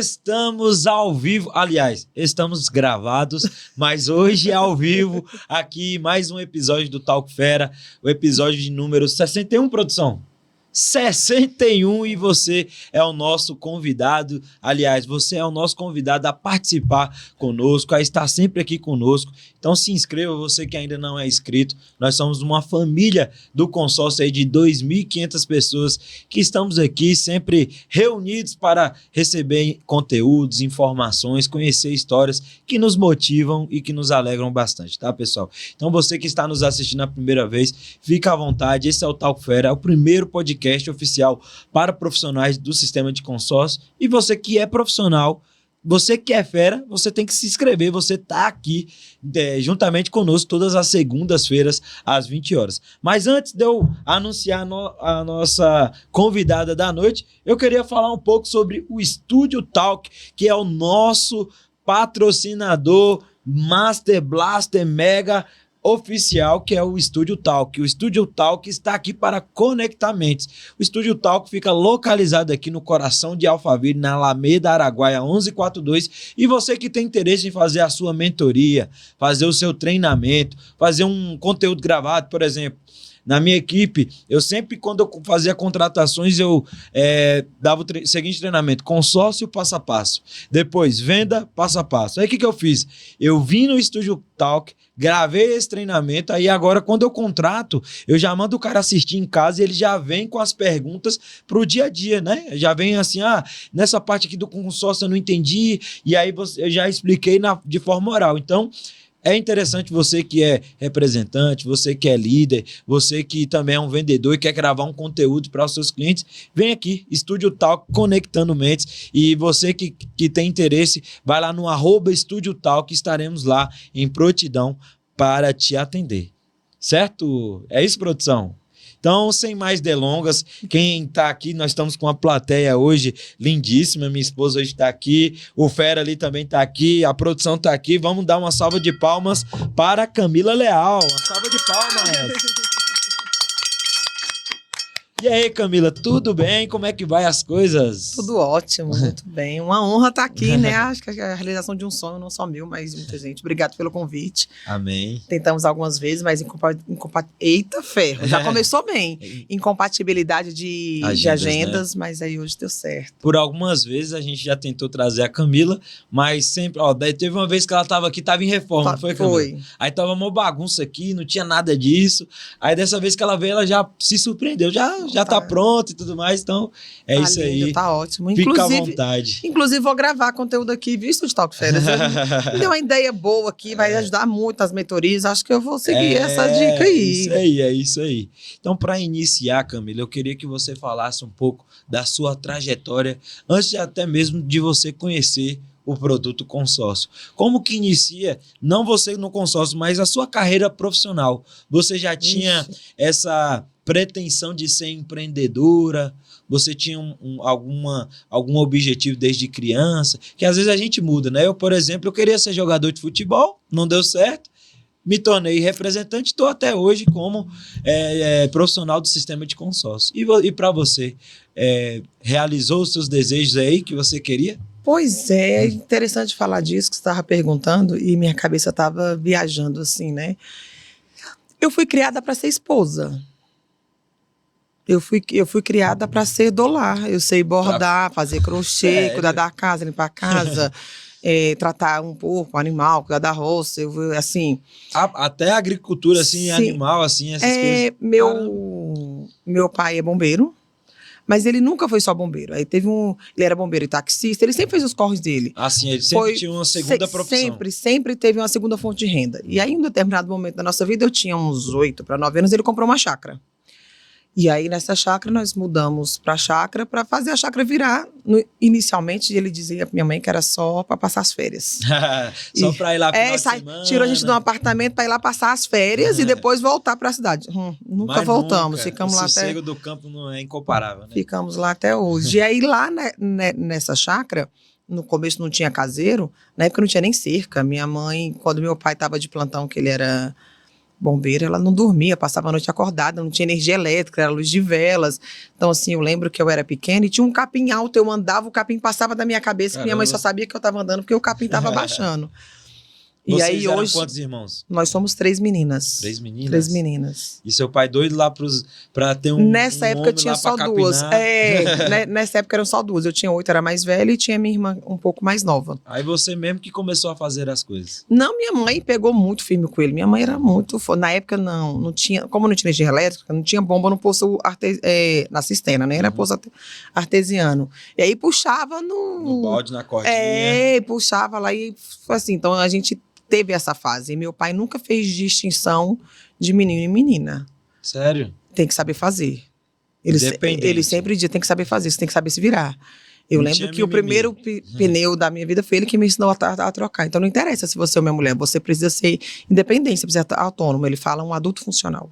Estamos ao vivo, aliás, estamos gravados, mas hoje é ao vivo, aqui mais um episódio do Talk Fera, o episódio de número 61, produção. 61, e você é o nosso convidado, aliás, você é o nosso convidado a participar conosco, a estar sempre aqui conosco. Então se inscreva, você que ainda não é inscrito. Nós somos uma família do consórcio aí de 2.500 pessoas que estamos aqui sempre reunidos para receber conteúdos, informações, conhecer histórias que nos motivam e que nos alegram bastante, tá, pessoal? Então você que está nos assistindo a primeira vez, fica à vontade, esse é o Talk Fera, é o primeiro podcast oficial para profissionais do sistema de consórcio. E você que é profissional, você que é fera, você tem que se inscrever, você tá aqui juntamente conosco todas as segundas-feiras às 20 horas. Mas antes de eu anunciar a nossa convidada da noite, eu queria falar um pouco sobre o Estúdio Talk, que é o nosso patrocinador Master Blaster Mega oficial, que é o Estúdio Talk. O Estúdio Talk está aqui para conectar mentes. O Estúdio Talk fica localizado aqui no coração de Alphaville, na Alameda Araguaia 1142, e você que tem interesse em fazer a sua mentoria, fazer o seu treinamento, fazer um conteúdo gravado, por exemplo, na minha equipe, eu sempre, quando eu fazia contratações, eu dava o seguinte treinamento: consórcio passo a passo, depois venda passo a passo. Aí o que eu fiz? Eu vim no Estúdio Talk, gravei esse treinamento, aí agora quando eu contrato, eu já mando o cara assistir em casa e ele já vem com as perguntas pro dia a dia, né? Já vem assim, nessa parte aqui do consórcio eu não entendi, e aí eu já expliquei de forma oral. Então, é interessante você que é representante, você que é líder, você que também é um vendedor e quer gravar um conteúdo para os seus clientes, vem aqui, Estúdio Talk, Conectando Mentes. E você que tem interesse, vai lá no @Estúdio Talk, estaremos lá em prontidão para te atender. Certo? É isso, produção? Então, sem mais delongas, quem está aqui, nós estamos com uma plateia hoje lindíssima, minha esposa hoje está aqui, o Fera ali também está aqui, a produção está aqui. Vamos dar uma salva de palmas para Camila Leal. Uma salva de palmas. E aí, Camila, tudo bem? Como é que vai as coisas? Tudo ótimo, muito bem. Uma honra estar aqui, né? Acho que a realização de um sonho, não só meu, mas de muita gente. Obrigado pelo convite. Amém. Tentamos algumas vezes, mas eita ferro, já começou bem. Incompatibilidade de agendas, né? Mas aí hoje deu certo. Por algumas vezes a gente já tentou trazer a Camila, mas sempre, daí teve uma vez que ela estava aqui, estava em reforma, não foi, Camila? Foi. Aí tava uma bagunça aqui, não tinha nada disso. Aí dessa vez que ela veio, ela já se surpreendeu, já tá pronto e tudo mais, então é tá isso lindo, aí. Tá ótimo. Fica à vontade. Inclusive vou gravar conteúdo aqui, visto de Talk Fera. Me deu uma ideia boa aqui, vai ajudar muito as mentorias, acho que eu vou seguir essa dica aí. É isso aí. Então, para iniciar, Camila, eu queria que você falasse um pouco da sua trajetória, antes até mesmo de você conhecer o produto consórcio. Como que inicia, não você no consórcio, mas a sua carreira profissional? Você já tinha essa pretensão de ser empreendedora? Você tinha algum objetivo desde criança? Que às vezes a gente muda, né? Eu, por exemplo, eu queria ser jogador de futebol, não deu certo, me tornei representante, estou até hoje como profissional do sistema de consórcio. E para você, realizou os seus desejos aí que você queria? Pois é interessante falar disso que você estava perguntando e minha cabeça estava viajando assim, né? Eu fui criada para ser esposa. Eu fui criada para ser do lar. Eu sei bordar, fazer crochê, cuidar da casa, limpar a casa, tratar um porco, um animal, cuidar da roça, assim... Até a agricultura, assim, sim, animal, assim, essas coisas. Meu pai é bombeiro, mas ele nunca foi só bombeiro. Aí ele era bombeiro e taxista, ele sempre fez os corres dele. Assim, ele sempre tinha uma segunda profissão. Sempre teve uma segunda fonte de renda. E aí, em um determinado momento da nossa vida, eu tinha uns 8 para 9 anos, ele comprou uma chácara. E aí, nessa chácara, nós mudamos para a chácara para fazer a chácara virar. Inicialmente, ele dizia para minha mãe que era só para passar as férias. Só para ir lá final de semana. Tirou a gente de um apartamento para ir lá passar as férias e depois voltar para a cidade. Nunca voltamos. Ficamos lá até... O sossego do campo não é incomparável, né? Ficamos lá até hoje. E aí, lá nessa chácara, no começo não tinha caseiro, na época não tinha nem cerca. Minha mãe, quando meu pai estava de plantão, que ele era bombeira, ela não dormia, passava a noite acordada, não tinha energia elétrica, era luz de velas. Então, assim, eu lembro que eu era pequena e tinha um capim alto, eu andava, o capim passava da minha cabeça, que minha mãe só sabia que eu estava andando porque o capim estava baixando. E Vocês aí eram hoje, quantos irmãos? nós somos 3 meninas. 3 meninas? 3 meninas. E seu pai doido lá pra ter Nessa época homem tinha lá pra só 2. capinar? Nessa época eram só 2. Eu tinha 8, era mais velha, e tinha minha irmã um pouco mais nova. Aí você mesmo que começou a fazer as coisas. Não, minha mãe pegou muito firme com ele. Minha mãe era muito foda. Na época não tinha, como não tinha energia elétrica, não tinha bomba no poço na cisterna, né? Era poço artesiano. E aí puxava No balde, na cordinha. Puxava lá e foi assim. Então a gente teve essa fase. E meu pai nunca fez distinção de menino e menina. Sério? Tem que saber fazer. Ele sempre dizia, tem que saber fazer, você tem que saber se virar. Eu lembro que o primeiro pneu da minha vida foi ele que me ensinou a trocar. Então não interessa se você é uma mulher, você precisa ser independente, você precisa ser autônomo. Ele fala um adulto funcional.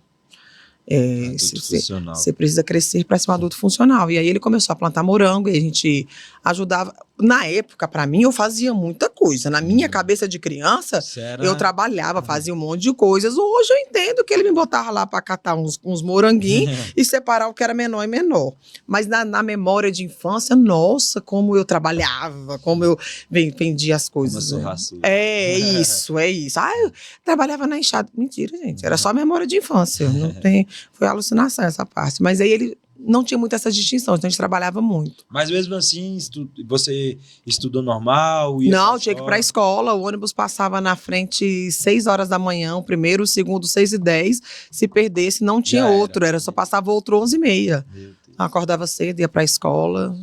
Você precisa crescer para ser um adulto funcional. E aí ele começou a plantar morango e a gente ajudava. Na época, para mim, eu fazia muita coisa. Na minha cabeça de criança, eu trabalhava, fazia um monte de coisas. Hoje eu entendo que ele me botava lá para catar uns moranguinhos e separar o que era menor e menor. Mas na memória de infância, nossa, como eu trabalhava, como eu vendia as coisas. É isso. Eu trabalhava na enxada. Mentira, gente. Era só memória de infância. Não tem... Foi alucinação essa parte. Mas aí ele não tinha muito essa distinção, então a gente trabalhava muito. Mas mesmo assim, você estudou normal? Não, tinha que ir para a escola, o ônibus passava na frente 6 horas da manhã, o primeiro, o segundo, 6h10. Se perdesse, não tinha outro, era só passava outro 11h30. Acordava cedo, ia para a escola,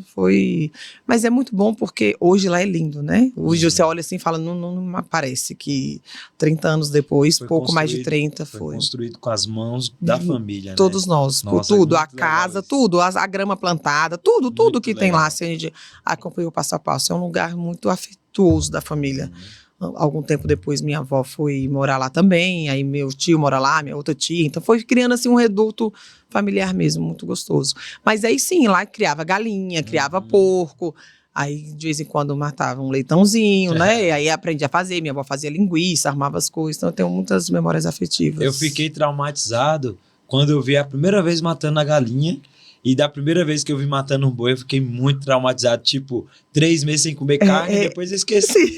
Mas é muito bom porque hoje lá é lindo, né? Hoje você olha assim e fala, não parece que 30 anos depois, pouco mais de 30 foi. Foi construído com as mãos da família, todos né? Nós, nossa, tudo, a casa, tudo, a grama plantada, tudo que tem lá, assim, a gente acompanhou passo a passo. É um lugar muito afetuoso da família. Algum tempo depois minha avó foi morar lá também, aí meu tio mora lá, minha outra tia, então foi criando assim um reduto familiar mesmo, muito gostoso. Mas aí sim, lá criava galinha, criava porco, aí de vez em quando matava um leitãozinho, né? Aí aprendi a fazer, minha avó fazia linguiça, armava as coisas, então eu tenho muitas memórias afetivas. Eu fiquei traumatizado quando eu vi a primeira vez matando a galinha. E da primeira vez que eu vi matando um boi, eu fiquei muito traumatizado. Tipo, 3 meses sem comer carne, depois eu esqueci.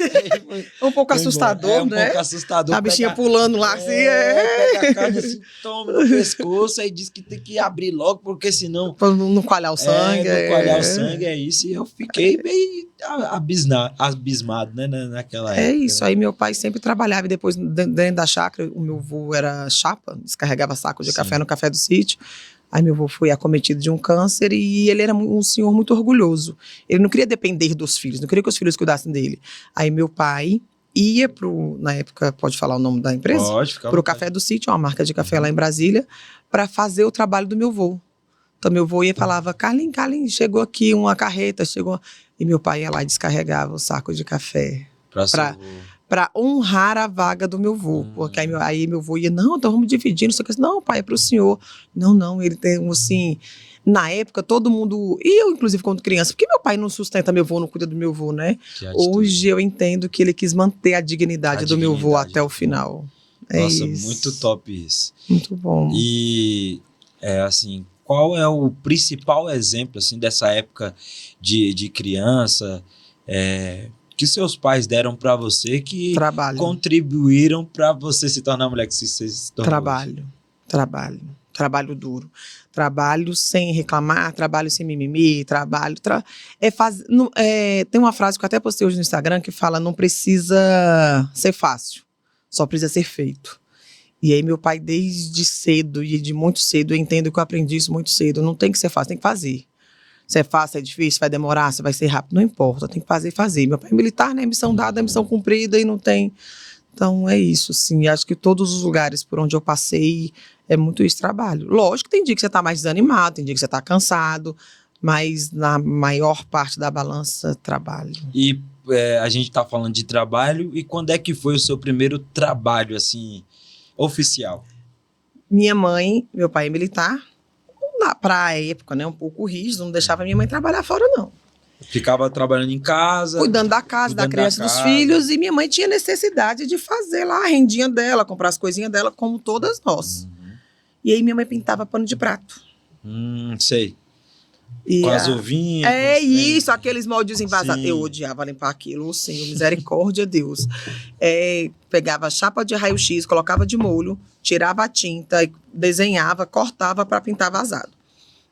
Um pouco assustador, né? Um pouco assustador. A bichinha pulando lá, assim, Pega a carne assim, toma no pescoço, aí diz que tem que abrir logo, porque senão... Pra não coalhar o sangue. Não coalhar o sangue, é isso. E eu fiquei meio abismado, né, naquela época. É isso, né? Aí meu pai sempre trabalhava, e depois dentro da chácara, o meu avô era chapa, descarregava saco de café no café do sítio. Aí meu avô foi acometido de um câncer e ele era um senhor muito orgulhoso. Ele não queria depender dos filhos, não queria que os filhos cuidassem dele. Aí meu pai ia na época, pode falar o nome da empresa? Pode, fica pro Café do Sítio, uma marca de café lá em Brasília, para fazer o trabalho do meu avô. Então meu avô ia e falava, Carlinhos, chegou aqui uma carreta, chegou... E meu pai ia lá e descarregava o saco de café. Para honrar a vaga do meu avô. Porque aí meu avô ia, não, então vamos dividir, não sei o que. Não, pai, é pro senhor. Não, ele tem assim... Na época, todo mundo... E eu, inclusive, quando criança, porque meu pai não sustenta meu avô, não cuida do meu avô, né? Hoje eu entendo que ele quis manter a dignidade do meu avô até o final. Nossa, isso. Muito top isso. Muito bom. E, assim, qual é o principal exemplo, assim, dessa época de criança... que seus pais deram para você que contribuíram para você se tornar a mulher que você se tornou? Trabalho duro. Trabalho sem reclamar, trabalho sem mimimi, tem uma frase que eu até postei hoje no Instagram que fala, não precisa ser fácil, só precisa ser feito. E aí meu pai desde cedo, e de muito cedo, eu entendo que eu aprendi isso muito cedo, não tem que ser fácil, tem que fazer. Se é fácil, se é difícil, vai demorar, se vai ser rápido, não importa, tem que fazer. Meu pai é militar, né? Missão dada, missão cumprida e não tem... Então é isso, assim, acho que todos os lugares por onde eu passei é muito esse trabalho. Lógico que tem dia que você está mais desanimado, tem dia que você está cansado, mas na maior parte da balança, trabalho. E a gente está falando de trabalho, e quando é que foi o seu primeiro trabalho, assim, oficial? Minha mãe, meu pai é militar, para a época, né, um pouco rígido, não deixava minha mãe trabalhar fora, não. Ficava trabalhando em casa. Cuidando da casa, Cuidando da criança, da dos casa. filhos. E minha mãe tinha necessidade de fazer lá a rendinha dela, comprar as coisinhas dela, como todas nós. E aí minha mãe pintava pano de prato. Sei. E Com as ovinhas. É com os trem. isso, aqueles moldes envasados. Sim. Eu odiava limpar aquilo, Senhor, misericórdia, Deus. Pegava a chapa de raio-x, colocava de molho, tirava a tinta, desenhava, cortava para pintar vazado.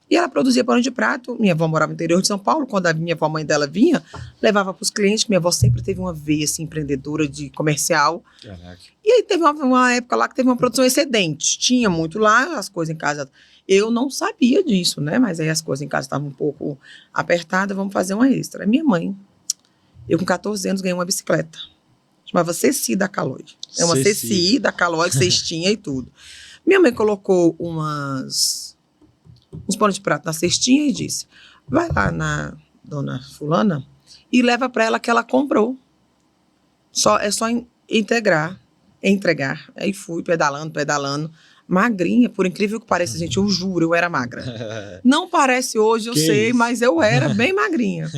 E ela produzia pano de prato. Minha avó morava no interior de São Paulo. Quando a minha avó, mãe dela, vinha, levava para os clientes. Minha avó sempre teve uma veia assim, empreendedora de comercial. Caraca. E aí teve uma época lá que teve uma produção excedente. Tinha muito lá, as coisas em casa. Eu não sabia disso, né? Mas aí as coisas em casa estavam um pouco apertadas, vamos fazer uma extra. Minha mãe, eu com 14 anos ganhei uma bicicleta. Chamava Ceci da Calói. É uma Ceci da Calói, cestinha e tudo. Minha mãe colocou uns panos de prato na cestinha e disse: vai lá na dona fulana e leva para ela que ela comprou. É só entregar. Aí fui pedalando. Magrinha, por incrível que pareça, gente, eu juro, eu era magra. Não parece hoje, eu sei, isso? mas eu era bem magrinha.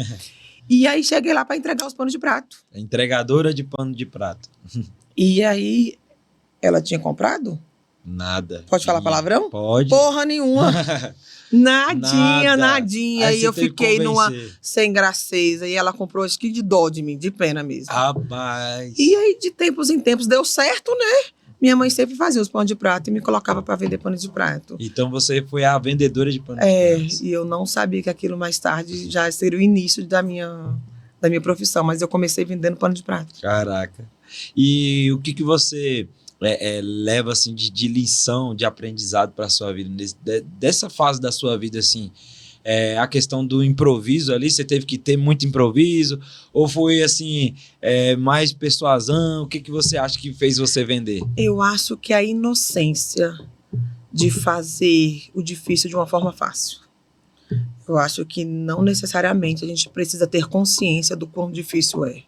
E aí cheguei lá para entregar os panos de prato. Entregadora de pano de prato. E aí, ela tinha comprado? Nada. Pode falar palavrão? Pode. Porra nenhuma. Nadinha. Aí E eu você teve que fiquei numa convencer. sem graceza. E ela comprou, acho que de dó de mim, de pena mesmo. Rapaz. E aí, de tempos em tempos, deu certo, né? Minha mãe sempre fazia os pães de prato e me colocava para vender pano de prato. Então você foi a vendedora de pano de prato. E eu não sabia que aquilo mais tarde já seria o início da minha profissão, mas eu comecei vendendo pano de prato. Caraca. E o que você leva assim de lição, de aprendizado para sua vida dessa fase da sua vida assim? A questão do improviso ali, você teve que ter muito improviso ou foi assim mais persuasão? O que você acha que fez você vender? Eu acho que a inocência de fazer o difícil de uma forma fácil. Eu acho que não necessariamente a gente precisa ter consciência do quão difícil é.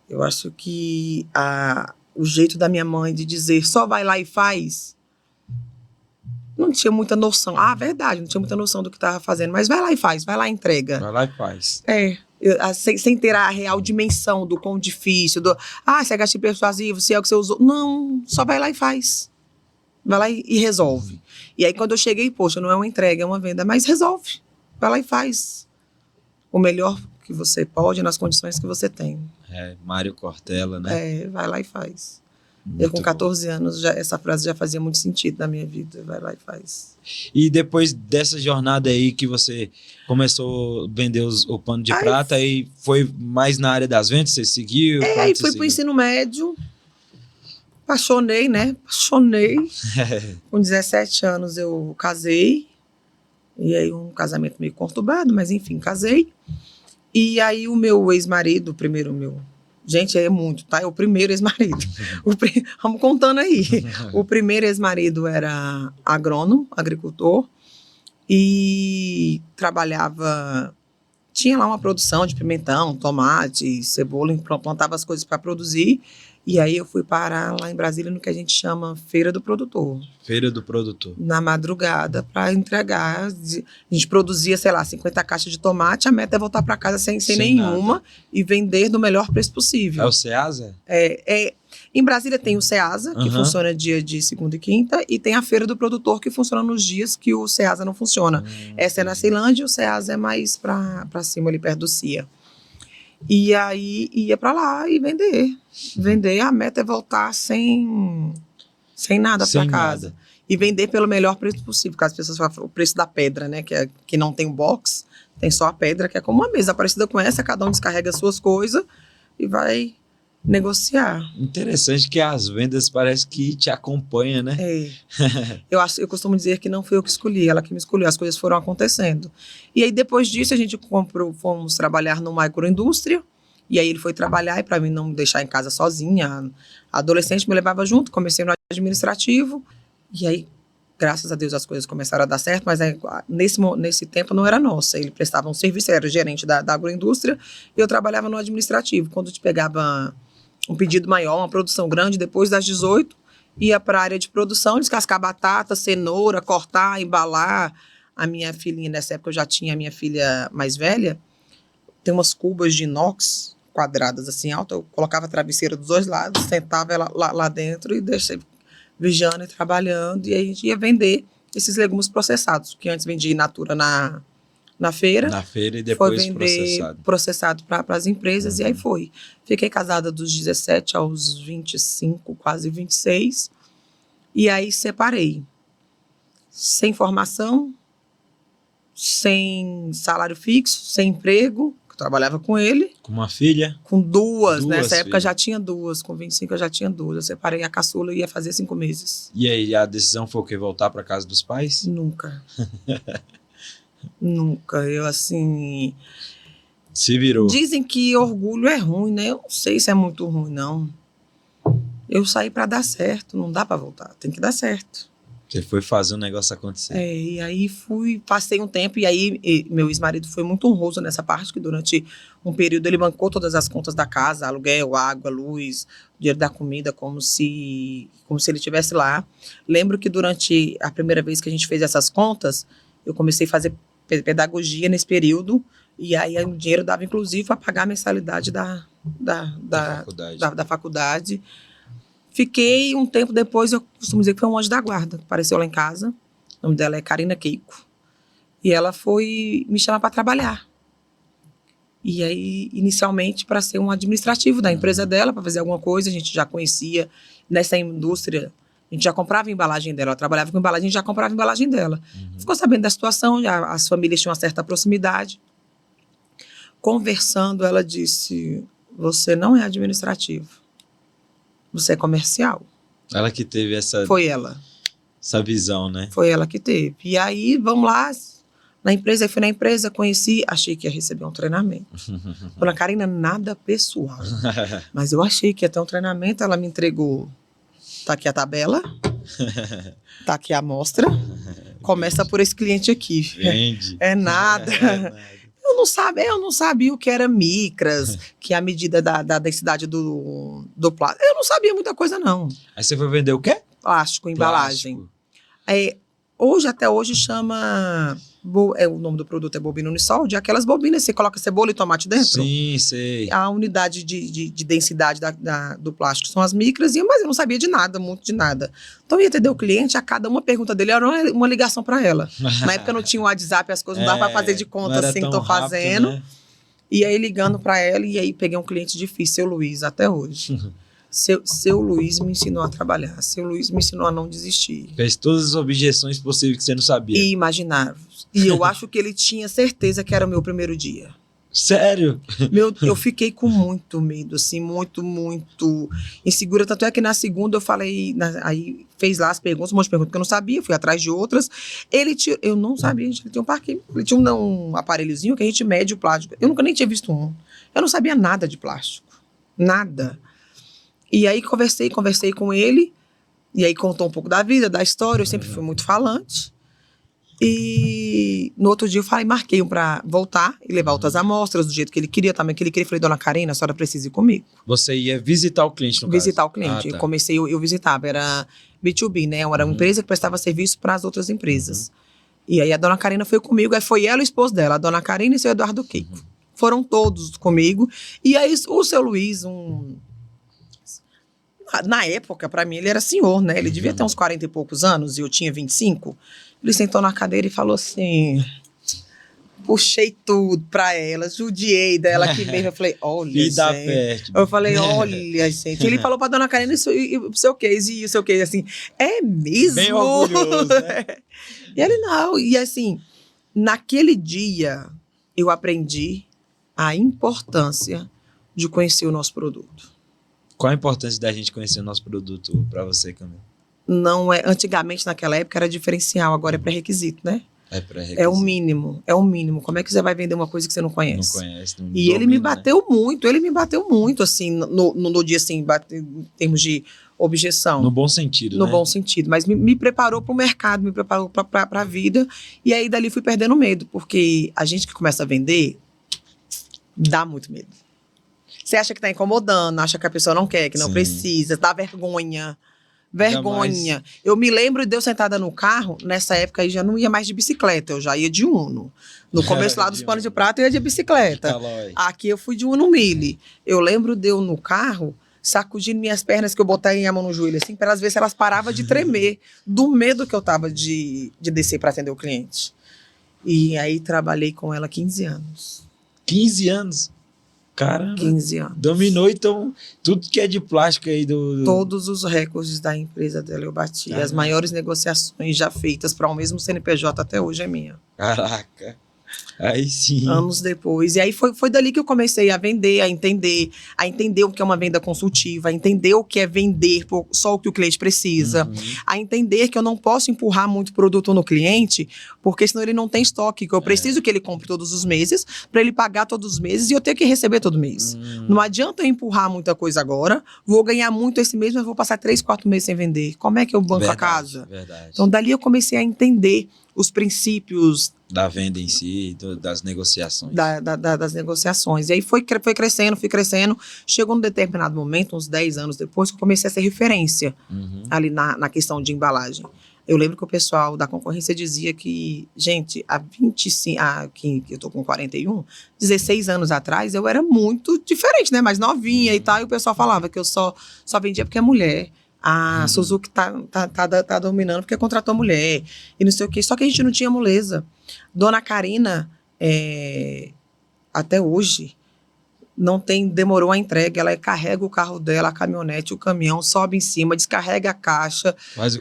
Eu acho que o jeito da minha mãe de dizer só vai lá e faz, não tinha muita noção. Não tinha muita noção do que estava fazendo, mas vai lá e faz, vai lá e entrega. Vai lá e faz. Sem ter a real dimensão do quão difícil, se é gatilho persuasivo, se é o que você usou. Não, só vai lá e faz. Vai lá e resolve. E aí quando eu cheguei, poxa, não é uma entrega, é uma venda, mas resolve. Vai lá e faz o melhor que você pode nas condições que você tem. Mário Cortella, né? Vai lá e faz. Muito eu com bom. 14 anos, essa frase já fazia muito sentido na minha vida. Vai lá e faz. E depois dessa jornada aí que você começou a vender o pano de prata, aí foi mais na área das vendas? Você seguiu? Aí fui pro ensino médio. Apaixonei, né? Apaixonei. Com 17 anos eu casei. E aí um casamento meio conturbado, mas enfim, casei. E aí o meu ex-marido, gente, é muito, tá? É o primeiro ex-marido. Vamos contando aí. O primeiro ex-marido era agrônomo, agricultor, e trabalhava... Tinha lá uma produção de pimentão, tomate, cebola, plantava as coisas para produzir. E aí eu fui parar lá em Brasília no que a gente chama Feira do Produtor. Feira do Produtor. Na madrugada, para entregar. A gente produzia, 50 caixas de tomate, a meta é voltar para casa sem nenhuma nada. E vender do melhor preço possível. É o Ceasa? Em Brasília tem o Ceasa, que funciona dia de segunda e quinta, e tem a Feira do Produtor, que funciona nos dias que o Ceasa não funciona. Essa é na Ceilândia e o Ceasa é mais para cima, ali perto do CIA. E aí ia para lá e vender. A meta é voltar sem nada para casa. Nada. E vender pelo melhor preço possível, porque as pessoas falam o preço da pedra, né? Que não tem box, tem só a pedra, que é como uma mesa parecida com essa, cada um descarrega as suas coisas e vai negociar. Interessante que as vendas parece que te acompanham, né? Eu costumo dizer que não fui eu que escolhi, ela que me escolheu, as coisas foram acontecendo. E aí depois disso a gente fomos trabalhar no microindústria, e aí ele foi trabalhar e para mim não me deixar em casa sozinha, a adolescente me levava junto, comecei no administrativo, e aí graças a Deus as coisas começaram a dar certo, mas aí, nesse tempo não era nossa, ele prestava um serviço, era gerente da agroindústria, e eu trabalhava no administrativo. Quando te pegava um pedido maior, uma produção grande, depois das 18, ia para a área de produção, descascar batata, cenoura, cortar, embalar. A minha filhinha, nessa época eu já tinha a minha filha mais velha, tem umas cubas de inox quadradas assim altas, eu colocava a travesseira dos dois lados, sentava ela lá dentro e deixava vigiando e trabalhando, e aí a gente ia vender esses legumes processados, que antes vendia in natura na feira. Na feira e Foi depois vender processado. para as empresas, e aí foi. Fiquei casada dos 17 aos 25, quase 26, e aí separei. Sem formação, sem salário fixo, sem emprego, eu trabalhava com ele. Com uma filha? Com duas, nessa época filhas. já tinha duas, com 25 eu já tinha duas. Eu separei a caçula e ia fazer 5 meses. E aí, a decisão foi o quê? Voltar para casa dos pais? Nunca. Nunca. Eu, assim... Se virou. Dizem que orgulho é ruim, né? Eu não sei se é muito ruim, não. Eu saí para dar certo, não dá para voltar, tem que dar certo. Você foi fazer o negócio acontecer. E aí passei um tempo, e aí meu ex-marido foi muito honroso nessa parte, que durante um período ele bancou todas as contas da casa, aluguel, água, luz, dinheiro da comida, como se ele estivesse lá. Lembro que durante a primeira vez que a gente fez essas contas, eu comecei a fazer pedagogia nesse período, e aí o dinheiro dava inclusive para pagar a mensalidade da faculdade. Fiquei um tempo depois, eu costumo dizer que foi um anjo da guarda, que apareceu lá em casa. O nome dela é Karina Keiko. E ela foi me chamar para trabalhar. E aí, inicialmente, para ser um administrativo da empresa dela, para fazer alguma coisa. A gente já conhecia nessa indústria, a gente já comprava a embalagem dela. Ela trabalhava com embalagem, a gente já comprava a embalagem dela. Ficou sabendo da situação, já as famílias tinham uma certa proximidade. Conversando, ela disse: você não é administrativo. Você é comercial. Ela que teve essa... Foi ela. Essa visão, né? Foi ela que teve. E aí, vamos lá, na empresa, eu fui na empresa, conheci, achei que ia receber um treinamento. Dona Karina, nada pessoal. Mas eu achei que ia ter um treinamento, ela me entregou. Tá aqui a tabela, tá aqui a amostra. Começa por esse cliente aqui. Vende. É nada. Eu não sabia o que era micras, que é a medida da densidade do plástico. Eu não sabia muita coisa, não. Aí você foi vender o quê? Plástico, embalagem. Até hoje chama... o nome do produto é bobina Unisol, de aquelas bobinas, você coloca cebola e tomate dentro. Sim, sei. A unidade de densidade do plástico são as micras, mas eu não sabia de nada, muito de nada. Então eu ia atender o cliente, a cada uma pergunta dele era uma ligação para ela. Na época não tinha o WhatsApp, as coisas não dava para fazer de conta assim que tô fazendo. Né? E aí ligando para ela, e aí peguei um cliente difícil, seu Luiz, até hoje. Seu Luiz me ensinou a trabalhar. Seu Luiz me ensinou a não desistir. Fez todas as objeções possíveis que você não sabia. E imaginava. E eu acho que ele tinha certeza que era o meu primeiro dia. Sério? Eu fiquei com muito medo, assim, muito insegura. Tanto é que na segunda eu falei, aí fez lá as perguntas, um monte de perguntas que eu não sabia, fui atrás de outras. Eu não sabia, ele tinha um parquinho, ele tinha um aparelhozinho que a gente mede o plástico. Eu nunca nem tinha visto um. Eu não sabia nada de plástico. Nada. E aí conversei com ele, e aí contou um pouco da vida, da história, eu sempre fui muito falante. E no outro dia eu marquei para voltar e levar outras amostras do jeito que ele queria também, falei, dona Karina, a senhora precisa ir comigo. Você ia visitar o cliente, no caso? Visitar o cliente. Tá. Eu visitava, era B2B, né? Era uma empresa que prestava serviço para as outras empresas. E aí a dona Karina foi comigo, aí foi ela e o esposo dela, a dona Karina e o seu Eduardo Keiko. Foram todos comigo. E aí o seu Luiz, na época, para mim, ele era senhor, né? Ele devia ter uns 40 e poucos anos, e eu tinha 25. Ele sentou na cadeira e falou assim... Puxei tudo pra ela, judiei dela aqui mesmo. Eu falei, olha, gente. Eu falei, olha, gente. Ele falou pra dona Karina, isso, e o seu case, e o seu case, assim, é mesmo? Bem orgulhoso, né? E ele, não. E assim, naquele dia, eu aprendi a importância de conhecer o nosso produto. Qual a importância da gente conhecer o nosso produto pra você, Camila? Não é, antigamente, naquela época, era diferencial, agora é pré-requisito, né? É pré-requisito. É o mínimo. Como é que você vai vender uma coisa que você não conhece? Não conhece. Não e domina, ele me bateu muito, assim, no dia, assim, em termos de objeção. No bom sentido, No bom sentido. Mas me preparou para o mercado, me preparou para a vida. E aí, dali, fui perdendo medo. Porque a gente que começa a vender, dá muito medo. Você acha que está incomodando, acha que a pessoa não quer, que não precisa, dá vergonha. Vergonha. Eu me lembro de eu sentada no carro, nessa época aí já não ia mais de bicicleta, eu já ia de Uno. No começo lá dos Panos de Prata eu ia de bicicleta. Aqui eu fui de Uno Mille. Eu lembro de eu no carro, sacudindo minhas pernas, que eu botei a mão no joelho, assim, para elas ver se elas paravam de tremer, do medo que eu tava de descer para atender o cliente. E aí trabalhei com ela 15 anos. 15 anos? Caramba. 15 anos. Dominou, então, tudo que é de plástico aí do... Todos os recordes da empresa dela eu bati. Caramba. As maiores negociações já feitas para o mesmo CNPJ até hoje é minha. Caraca. Aí sim. Anos depois. E aí foi dali que eu comecei a vender, a entender o que é uma venda consultiva, a entender o que é vender só o que o cliente precisa, a entender que eu não posso empurrar muito produto no cliente, porque senão ele não tem estoque, que eu preciso que ele compre todos os meses, para ele pagar todos os meses e eu ter que receber todo mês. Não adianta eu empurrar muita coisa agora, vou ganhar muito esse mês, mas vou passar 3, 4 meses sem vender. Como é que eu banco a casa? Verdade. Então, dali eu comecei a entender os princípios da venda em si, das negociações. Das negociações. E aí fui crescendo. Chegou num determinado momento, uns 10 anos depois, que eu comecei a ser referência ali na questão de embalagem. Eu lembro que o pessoal da concorrência dizia que, gente, que eu tô com 41, 16 anos atrás, eu era muito diferente, né? Mais novinha e tal, e o pessoal falava que eu só vendia porque é mulher. A Suzuki tá dominando porque contratou mulher e não sei o quê. Só que a gente não tinha moleza. Dona Karina, até hoje, demorou a entrega. Ela carrega o carro dela, a caminhonete, o caminhão, sobe em cima, descarrega a caixa. Faz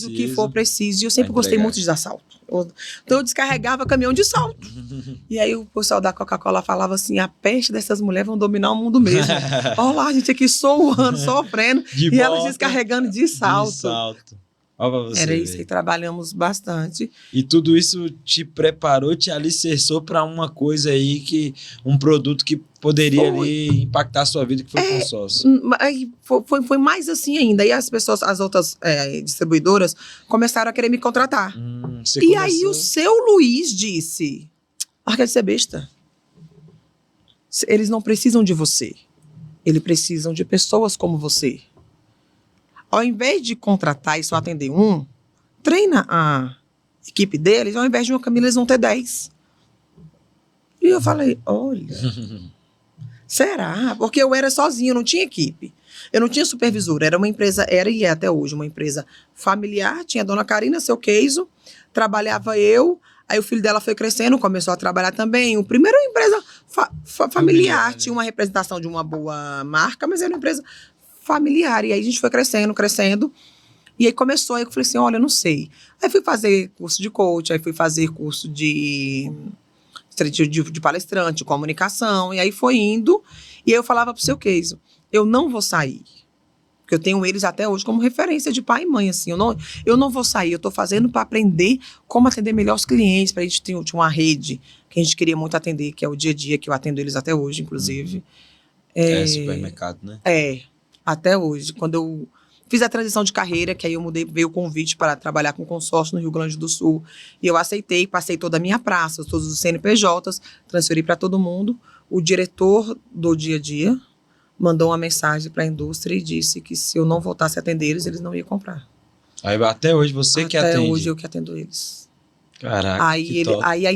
o que for preciso. E eu sempre gostei muito de dar salto. Então eu descarregava caminhão de salto. E aí o pessoal da Coca-Cola falava assim, a peste dessas mulheres vão dominar o mundo mesmo. Olha lá, a gente aqui suando, sofrendo, e elas descarregando de salto. Era isso aí, trabalhamos bastante. E tudo isso te preparou, te alicerçou para uma coisa aí, um produto que poderia ali impactar a sua vida, que foi o consórcio. Foi mais assim ainda. Aí as outras distribuidoras começaram a querer me contratar. E aí o seu Luiz disse, larga de ser besta. Eles não precisam de você. Eles precisam de pessoas como você. Ao invés de contratar e só atender treina a equipe deles, ao invés de uma Camila, eles vão ter 10. E eu falei, olha, será? Porque eu era sozinha, eu não tinha equipe. Eu não tinha supervisor, era uma empresa, era e é até hoje, uma empresa familiar, tinha a dona Karina, seu queijo, trabalhava eu, aí o filho dela foi crescendo, começou a trabalhar também. O primeiro era uma empresa familiar, tinha uma representação de uma boa marca, mas era uma empresa familiar. E aí a gente foi crescendo. E aí começou, aí eu falei assim, olha, eu não sei. Aí fui fazer curso de coach, aí fui fazer curso de palestrante, de comunicação. E aí foi indo. E aí eu falava pro seu Keiso, eu não vou sair. Porque eu tenho eles até hoje como referência de pai e mãe, assim. Eu não vou sair, eu tô fazendo para aprender como atender melhor os clientes, pra gente ter uma rede que a gente queria muito atender, que é o dia a dia, que eu atendo eles até hoje, inclusive. Supermercado, né? Até hoje. Quando eu fiz a transição de carreira, que aí eu veio o convite para trabalhar com consórcio no Rio Grande do Sul, e eu aceitei, passei toda a minha praça, todos os CNPJs, transferi para todo mundo. O diretor do dia a dia mandou uma mensagem para a indústria e disse que se eu não voltasse a atender eles, eles não iam comprar. Aí até hoje você que atende? Até hoje eu que atendo eles. Caraca, aí a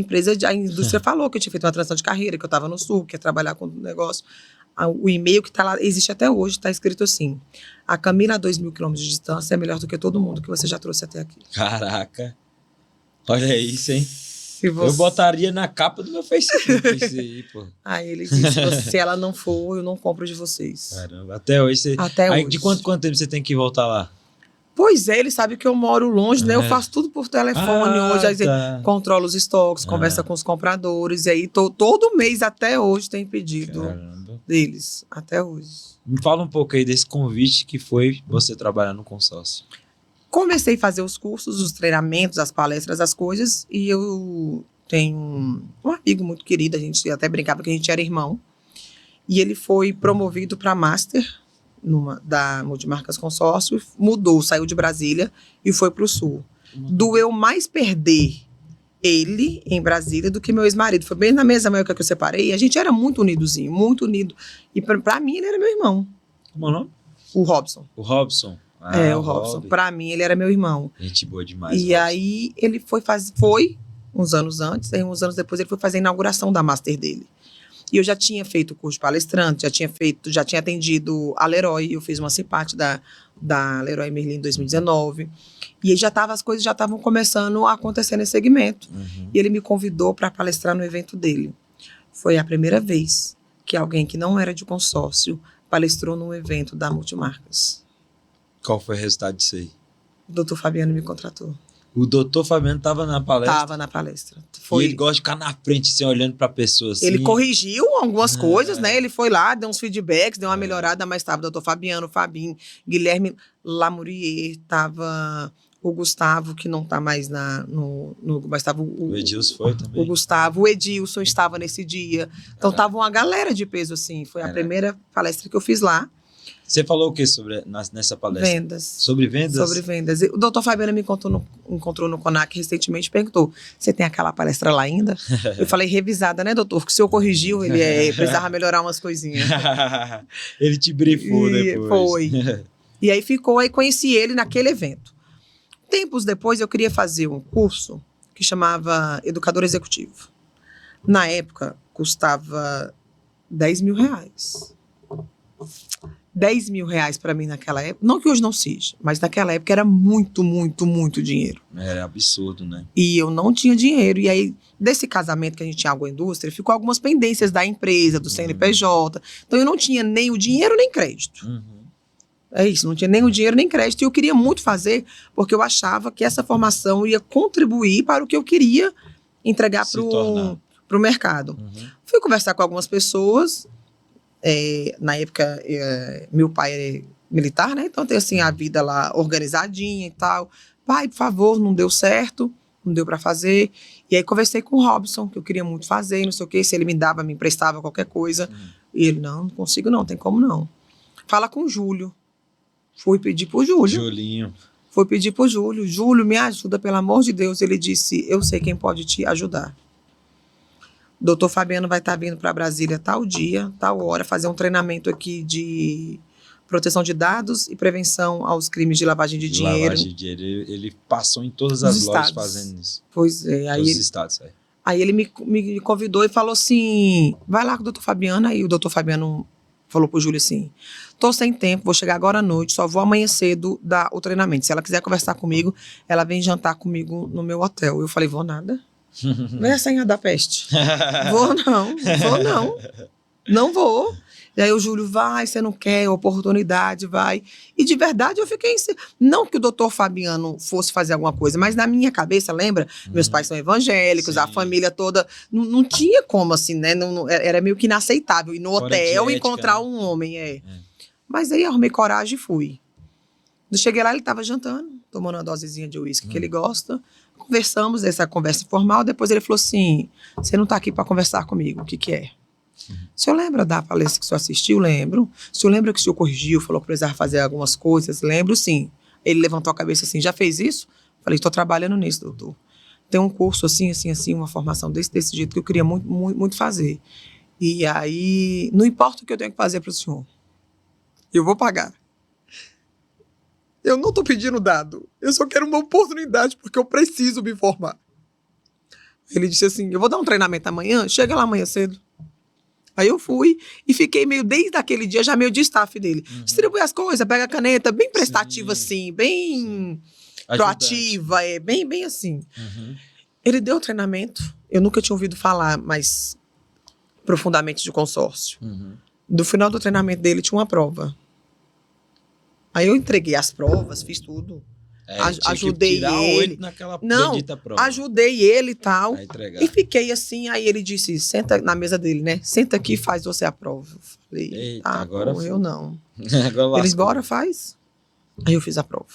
indústria falou que eu tinha feito uma transição de carreira, que eu estava no Sul, que ia trabalhar com o negócio. O e-mail que está lá, existe até hoje, está escrito assim, a Camila a 2.000 quilômetros de distância é melhor do que todo mundo que você já trouxe até aqui. Caraca, olha isso, hein? Eu botaria na capa do meu Facebook isso aí, pô. Aí ele disse, se ela não for, eu não compro de vocês. Caramba, até hoje hoje. De quanto tempo você tem que voltar lá? Pois é, ele sabe que eu moro longe, né? Eu faço tudo por telefone hoje, aí controlo os estoques, conversa com os compradores, e aí todo mês até hoje tem pedido deles, até hoje. Me fala um pouco aí desse convite que foi você trabalhar no consórcio. Comecei a fazer os cursos, os treinamentos, as palestras, as coisas, e eu tenho um amigo muito querido, a gente até brincava que a gente era irmão, e ele foi promovido para Master da Multimarcas Consórcio, mudou, saiu de Brasília e foi para o Sul. Doeu mais perder ele em Brasília do que meu ex-marido. Foi bem na mesma época que eu separei, a gente era muito unidozinho, muito unido, e para mim ele era meu irmão. Como é o nome? O Robson. O Robson. O Robson. Pra mim, ele era meu irmão. Gente boa demais. E aí, ele foi uns anos antes, aí uns anos depois ele foi fazer a inauguração da Master dele. E eu já tinha feito o curso de palestrante, já tinha atendido a Leroy, eu fiz uma simpate da Leroy Merlin em 2019. E aí as coisas já estavam começando a acontecer nesse segmento. E ele me convidou para palestrar no evento dele. Foi a primeira vez que alguém que não era de consórcio palestrou num evento da Multimarcas. Qual foi o resultado disso aí? O doutor Fabiano me contratou. O doutor Fabiano estava na palestra? Estava na palestra. E ele gosta de ficar na frente, assim, olhando para a pessoa. Assim. Ele corrigiu algumas coisas, né? Ele foi lá, deu uns feedbacks, deu uma melhorada, mas estava o doutor Fabiano, Fabinho, Guilherme Lamourier, estava o Gustavo, que não está mais mas estava o Edilson foi também. O Gustavo, o Edilson estava nesse dia. Então estava uma galera de peso, assim. Foi a primeira palestra que eu fiz lá. Você falou o que nessa palestra? Vendas. Sobre vendas? Sobre vendas. O doutor Fabiano me encontrou no CONAC recentemente e perguntou, você tem aquela palestra lá ainda? Eu falei, revisada, né, doutor? Porque o senhor corrigiu, ele precisava melhorar umas coisinhas. Ele te brifou depois. Foi. E aí conheci ele naquele evento. Tempos depois, eu queria fazer um curso que chamava Educador Executivo. Na época, custava R$10 mil. R$10 mil para mim naquela época, não que hoje não seja, mas naquela época era muito, muito, muito dinheiro. Era absurdo, né? E eu não tinha dinheiro. E aí, desse casamento que a gente tinha com a indústria, ficou algumas pendências da empresa, do CNPJ. Então, eu não tinha nem o dinheiro, nem crédito. É isso, não tinha nem o dinheiro, nem crédito. E eu queria muito fazer, porque eu achava que essa formação ia contribuir para o que eu queria entregar para o mercado. Fui conversar com algumas pessoas. Na época, meu pai é militar, né? Então tem assim a vida lá organizadinha e tal. Pai, por favor, não deu certo, não deu para fazer. E aí conversei com o Robson, que eu queria muito fazer, não sei o quê, se ele me emprestava qualquer coisa. E ele, não consigo não, tem como não. Fala com o Júlio. Fui pedir pro Júlio. Julinho. Fui pedir pro Júlio. Júlio, me ajuda, pelo amor de Deus. Ele disse, eu sei quem pode te ajudar. Doutor Fabiano vai estar vindo para Brasília tal dia, tal hora, fazer um treinamento aqui de proteção de dados e prevenção aos crimes de lavagem de dinheiro. Lavagem de dinheiro. Ele passou em todas as lojas fazendo isso. Pois é. Todos os estados, Aí ele me convidou e falou assim, vai lá com o doutor Fabiano. Aí o doutor Fabiano falou pro Júlio assim, tô sem tempo, vou chegar agora à noite, só vou amanhã cedo dar o treinamento. Se ela quiser conversar comigo, ela vem jantar comigo no meu hotel. Eu falei, vou nada. Não é a senha da peste. Vou não. Não vou. E aí o Júlio, vai, você não quer, oportunidade, vai. E de verdade eu fiquei... Não que o doutor Fabiano fosse fazer alguma coisa, mas na minha cabeça, lembra? Meus pais são evangélicos, a família toda... Não tinha como, assim, né? Era meio que inaceitável ir no hotel e encontrar um homem, Mas aí eu arrumei coragem e fui. Quando cheguei lá, ele estava jantando, tomando uma dosezinha de uísque que ele gosta. Conversamos, essa conversa informal. Depois ele falou assim, você não está aqui para conversar comigo, o que é? O senhor lembra da palestra que o senhor assistiu? Lembro. O senhor lembra que o senhor corrigiu, falou que precisava fazer algumas coisas? Lembro, sim. Ele levantou a cabeça assim, já fez isso? Falei, estou trabalhando nisso, doutor. Tem um curso assim, uma formação desse jeito que eu queria muito, muito, muito fazer. E aí, não importa o que eu tenho que fazer para o senhor, eu vou pagar. Eu não estou pedindo dado, eu só quero uma oportunidade porque eu preciso me formar. Ele disse assim, eu vou dar um treinamento amanhã, chega lá amanhã cedo. Aí eu fui e fiquei meio, desde aquele dia, já meio de staff dele. Distribui as coisas, pega a caneta, bem prestativa assim, bem proativa, bem assim. Ele deu o treinamento, eu nunca tinha ouvido falar mais profundamente de consórcio. No final do treinamento dele tinha uma prova. Aí eu entreguei as provas, fiz tudo. Ajudei ele. Não, ajudei ele e tal. E fiquei assim, aí ele disse, senta na mesa dele, né? Senta aqui e faz você a prova. Eu falei, eita, agora bom, eu não. Eles, bora, faz. Aí eu fiz a prova.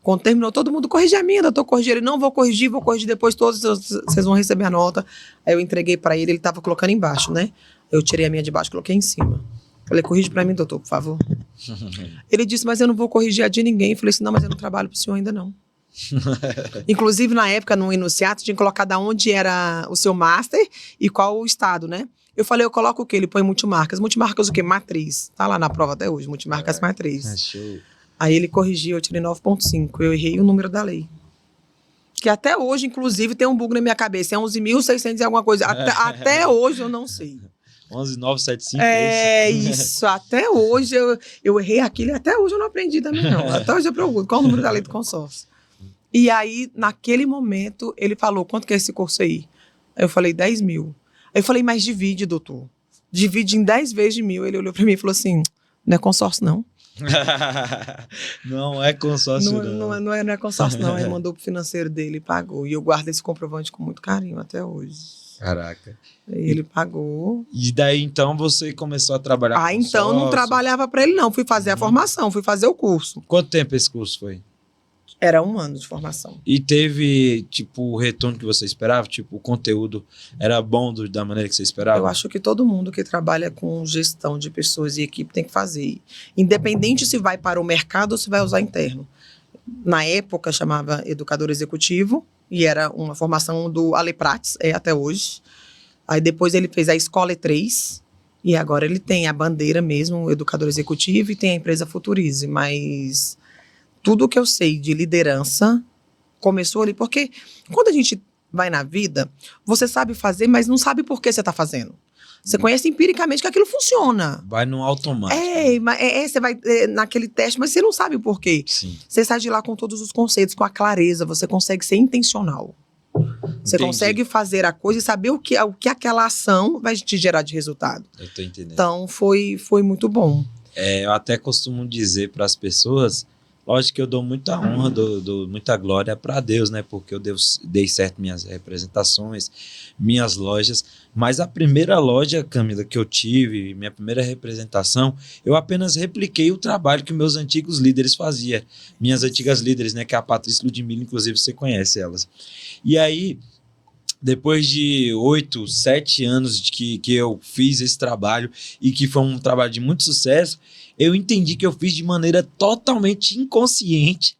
Quando terminou, todo mundo corrige a minha, doutor, corrigir. Ele, não, vou corrigir depois, todos vocês vão receber a nota. Aí eu entreguei pra ele tava colocando embaixo, né? Eu tirei a minha de baixo, coloquei em cima. Falei, corrige pra mim, doutor, por favor. Ele disse, mas eu não vou corrigir a de ninguém. Eu falei assim, não, mas eu não trabalho pro senhor ainda não. Inclusive, na época, no enunciado, tinha colocado aonde era o seu master e qual o estado, né? Eu falei, eu coloco o quê? Ele põe multimarcas. Multimarcas o quê? Matriz. Tá lá na prova até hoje, multimarcas matriz. Show. Aí ele corrigiu, eu tirei 9,5. Eu errei o número da lei. Que até hoje, inclusive, tem um bug na minha cabeça. É 11.600 e alguma coisa. Até hoje eu não sei. 11.975, é isso. Até hoje eu errei aquilo e até hoje eu não aprendi também, não. Até hoje eu procuro. Qual o número da lei do consórcio? E aí, naquele momento, ele falou, quanto que é esse curso aí? Aí eu falei, 10 mil. Aí eu falei, mas divide, doutor. Divide em 10 vezes de 1.000. Ele olhou pra mim e falou assim, não é consórcio, não. Não é consórcio, não é consórcio, não. Aí mandou pro financeiro dele e pagou. E eu guardo esse comprovante com muito carinho até hoje. Caraca. Aí ele pagou. E daí, então, você começou a trabalhar com então não trabalhava para ele, não. Fui fazer a formação, fui fazer o curso. Quanto tempo esse curso foi? Era 1 ano de formação. E teve, tipo, o retorno que você esperava? Tipo, o conteúdo era bom da maneira que você esperava? Eu acho que todo mundo que trabalha com gestão de pessoas e equipe tem que fazer. Independente se vai para o mercado ou se vai usar interno. Na época, chamava Educador Executivo, e era uma formação do Ale Prates, até hoje. Aí depois ele fez a Escola E3, e agora ele tem a bandeira mesmo, o Educador Executivo, e tem a empresa Futurize, mas tudo que eu sei de liderança começou ali, porque quando a gente vai na vida, você sabe fazer, mas não sabe por que você está fazendo. Você conhece empiricamente que aquilo funciona. Vai no automático. Você vai naquele teste, mas você não sabe por quê. Sim. Você sai de lá com todos os conceitos, com a clareza, você consegue ser intencional. Você consegue fazer a coisa e saber o que aquela ação vai te gerar de resultado. Eu tô entendendo. Então, foi muito bom. Eu até costumo dizer para as pessoas, lógico que eu dou muita honra, dou muita glória para Deus, né? Porque eu dei certo minhas representações, minhas lojas. Mas a primeira loja, Camila, que eu tive, minha primeira representação, eu apenas repliquei o trabalho que meus antigos líderes faziam. Minhas antigas líderes, né? Que é a Patrícia e Ludmila, inclusive você conhece elas. E aí, depois de 8, 7 anos que eu fiz esse trabalho e que foi um trabalho de muito sucesso, eu entendi que eu fiz de maneira totalmente inconsciente,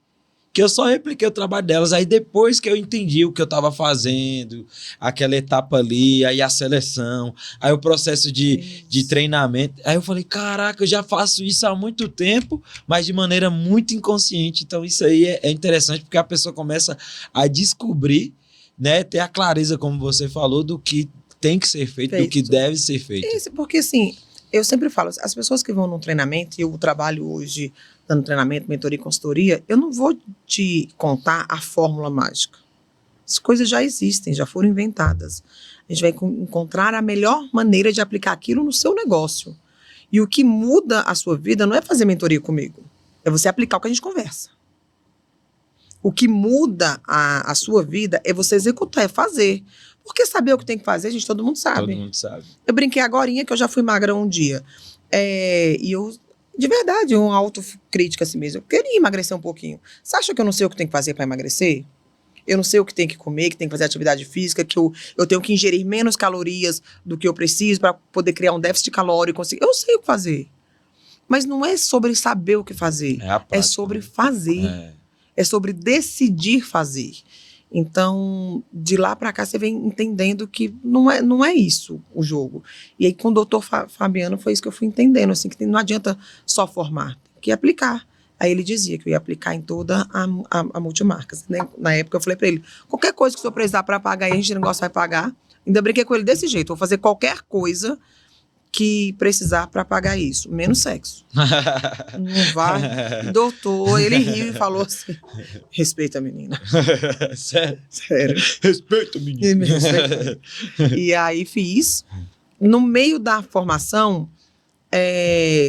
que eu só repliquei o trabalho delas. Aí depois que eu entendi o que eu estava fazendo, aquela etapa ali, aí a seleção, aí o processo de treinamento, aí eu falei, caraca, eu já faço isso há muito tempo, mas de maneira muito inconsciente. Então isso aí é interessante, porque a pessoa começa a descobrir, né, ter a clareza, como você falou, do que tem que ser feito, do que deve ser feito. Porque assim, eu sempre falo, as pessoas que vão num treinamento, e eu trabalho hoje dando treinamento, mentoria e consultoria, eu não vou te contar a fórmula mágica. As coisas já existem, já foram inventadas. A gente vai encontrar a melhor maneira de aplicar aquilo no seu negócio. E o que muda a sua vida não é fazer mentoria comigo, é você aplicar o que a gente conversa. O que muda a sua vida é você executar, é fazer. Porque saber o que tem que fazer, gente, todo mundo sabe. Todo mundo sabe. Eu brinquei agorinha que eu já fui magra um dia. E eu, de verdade, uma autocrítica assim mesmo. Eu queria emagrecer um pouquinho. Você acha que eu não sei o que tem que fazer para emagrecer? Eu não sei o que tem que comer, que tem que fazer atividade física, que eu tenho que ingerir menos calorias do que eu preciso para poder criar um déficit calórico. Eu sei o que fazer. Mas não é sobre saber o que fazer. É sobre fazer. É sobre decidir fazer. Então, de lá para cá, você vem entendendo que não é isso o jogo. E aí, com o doutor Fabiano, foi isso que eu fui entendendo, assim, que não adianta só formar, tem que aplicar. Aí ele dizia que eu ia aplicar em toda a multimarcas. Na época, eu falei para ele, qualquer coisa que o senhor precisar para pagar, a gente negócio vai pagar. Ainda brinquei com ele desse jeito, vou fazer qualquer coisa que precisar para pagar isso, menos sexo. Não vai. Doutor, ele riu e falou assim, respeita a menina. Sério. Respeita a menina. E aí fiz. No meio da formação,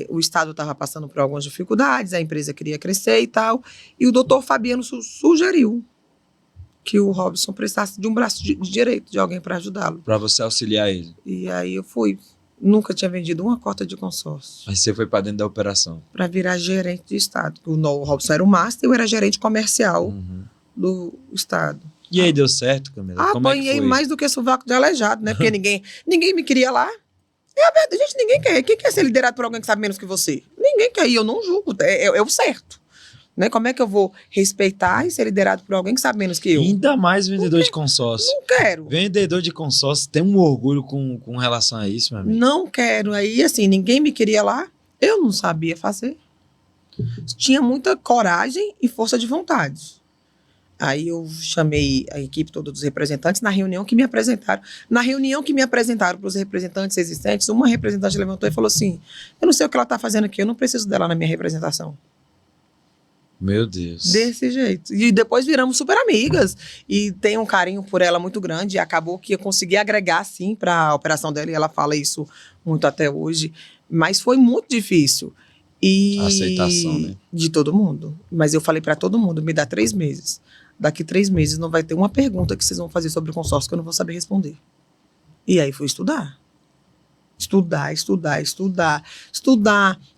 o Estado estava passando por algumas dificuldades, a empresa queria crescer e tal, e o doutor Fabiano sugeriu que o Robson precisasse de um braço direito, de alguém para ajudá-lo. Para você auxiliar ele. E aí eu fui. Nunca tinha vendido uma cota de consórcio. Mas você foi para dentro da operação. Para virar gerente de Estado. O Robson era o master, eu era gerente comercial do Estado. E aí deu certo, Camila? Como apanhei é que foi? Mais do que sovaco de aleijado, né? Porque ninguém me queria lá. É a verdade, gente, ninguém quer. Quem quer ser liderado por alguém que sabe menos que você? Ninguém quer, e eu não julgo, é o certo. Né? Como é que eu vou respeitar e ser liderado por alguém que sabe menos que eu? Ainda mais vendedor de consórcio. Não quero. Vendedor de consórcio tem um orgulho com relação a isso, meu amigo. Não quero. Aí, assim, ninguém me queria lá, eu não sabia fazer. Tinha muita coragem e força de vontade. Aí eu chamei a equipe toda dos representantes na reunião que me apresentaram. Na reunião que me apresentaram para os representantes existentes, uma representante levantou e falou assim: eu não sei o que ela está fazendo aqui, eu não preciso dela na minha representação. Meu Deus. Desse jeito. E depois viramos super amigas. E tenho um carinho por ela muito grande. E acabou que eu consegui agregar, sim, para a operação dela. E ela fala isso muito até hoje. Mas foi muito difícil. E... A aceitação, né? De todo mundo. Mas eu falei para todo mundo, me dá 3 meses. Daqui 3 meses não vai ter uma pergunta que vocês vão fazer sobre o consórcio que eu não vou saber responder. E aí fui estudar. Estudar,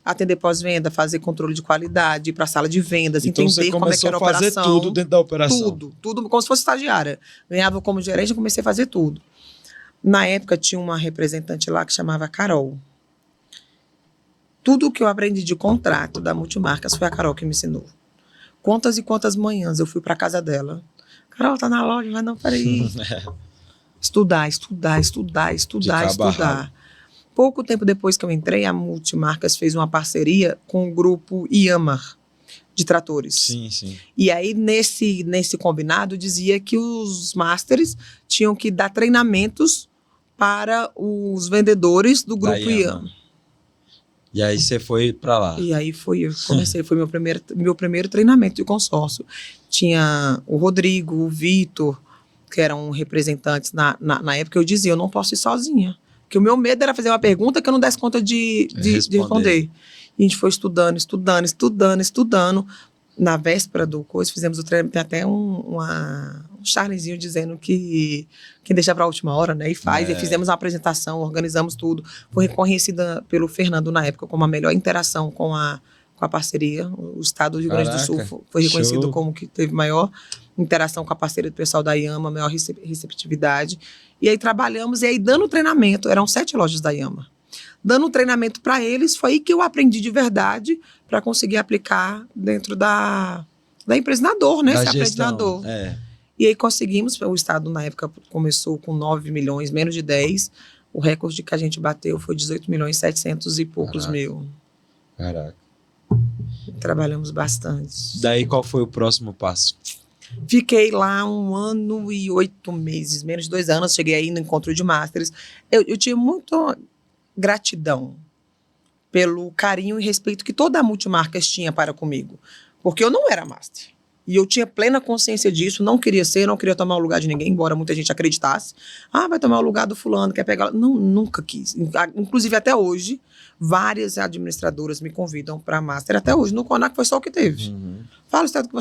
atender pós-venda, fazer controle de qualidade, ir para a sala de vendas, Então entender como é que era a operação. Você começou a fazer tudo dentro da operação? Tudo, como se fosse estagiária. Ganhava como gerente e comecei a fazer tudo. Na época tinha uma representante lá que chamava Carol. Tudo que eu aprendi de contrato da Multimarcas foi a Carol que me ensinou. Quantas e quantas manhãs eu fui para casa dela. Carol, tá na loja, mas não, peraí. Estudar. Pouco tempo depois que eu entrei, a Multimarcas fez uma parceria com o grupo Iamar, de tratores. Sim, sim. E aí, nesse combinado, dizia que os masters tinham que dar treinamentos para os vendedores do grupo Iamar. E aí você foi para lá. E aí eu comecei, foi meu primeiro treinamento de consórcio. Tinha o Rodrigo, o Vitor, que eram representantes na época. Eu dizia, eu não posso ir sozinha. Porque o meu medo era fazer uma pergunta que eu não desse conta de responder. E a gente foi estudando. Na véspera do curso, fizemos o treinamento. Tem até um charlezinho dizendo que quem deixa para a última hora, né? E faz. E fizemos uma apresentação, organizamos tudo. Foi reconhecida pelo Fernando na época como a melhor interação com a parceria. O estado do Rio Grande do Sul foi reconhecido como que teve maior interação com a parceria do pessoal da Iama, maior receptividade. E aí trabalhamos, e aí dando treinamento, eram 7 lojas da Iama. Dando treinamento para eles, foi aí que eu aprendi de verdade para conseguir aplicar dentro da empresa na dor, né? Você aprende na dor. E aí conseguimos, o estado na época começou com 9 milhões, menos de 10. O recorde que a gente bateu foi 18 milhões 700 e poucos mil. Caraca. Trabalhamos bastante. Daí qual foi o próximo passo? Fiquei lá 1 ano e 8 meses, menos de 2 anos. Cheguei aí no encontro de Masters. Eu tinha muita gratidão pelo carinho e respeito que toda a Multimarcas tinha para comigo. Porque eu não era Master. E eu tinha plena consciência disso, não queria tomar o lugar de ninguém, embora muita gente acreditasse. Vai tomar o lugar do fulano, quer pegar... Não, nunca quis. Inclusive, até hoje, várias administradoras me convidam para Master. Até hoje, no CONAC foi só o que teve. Fala o que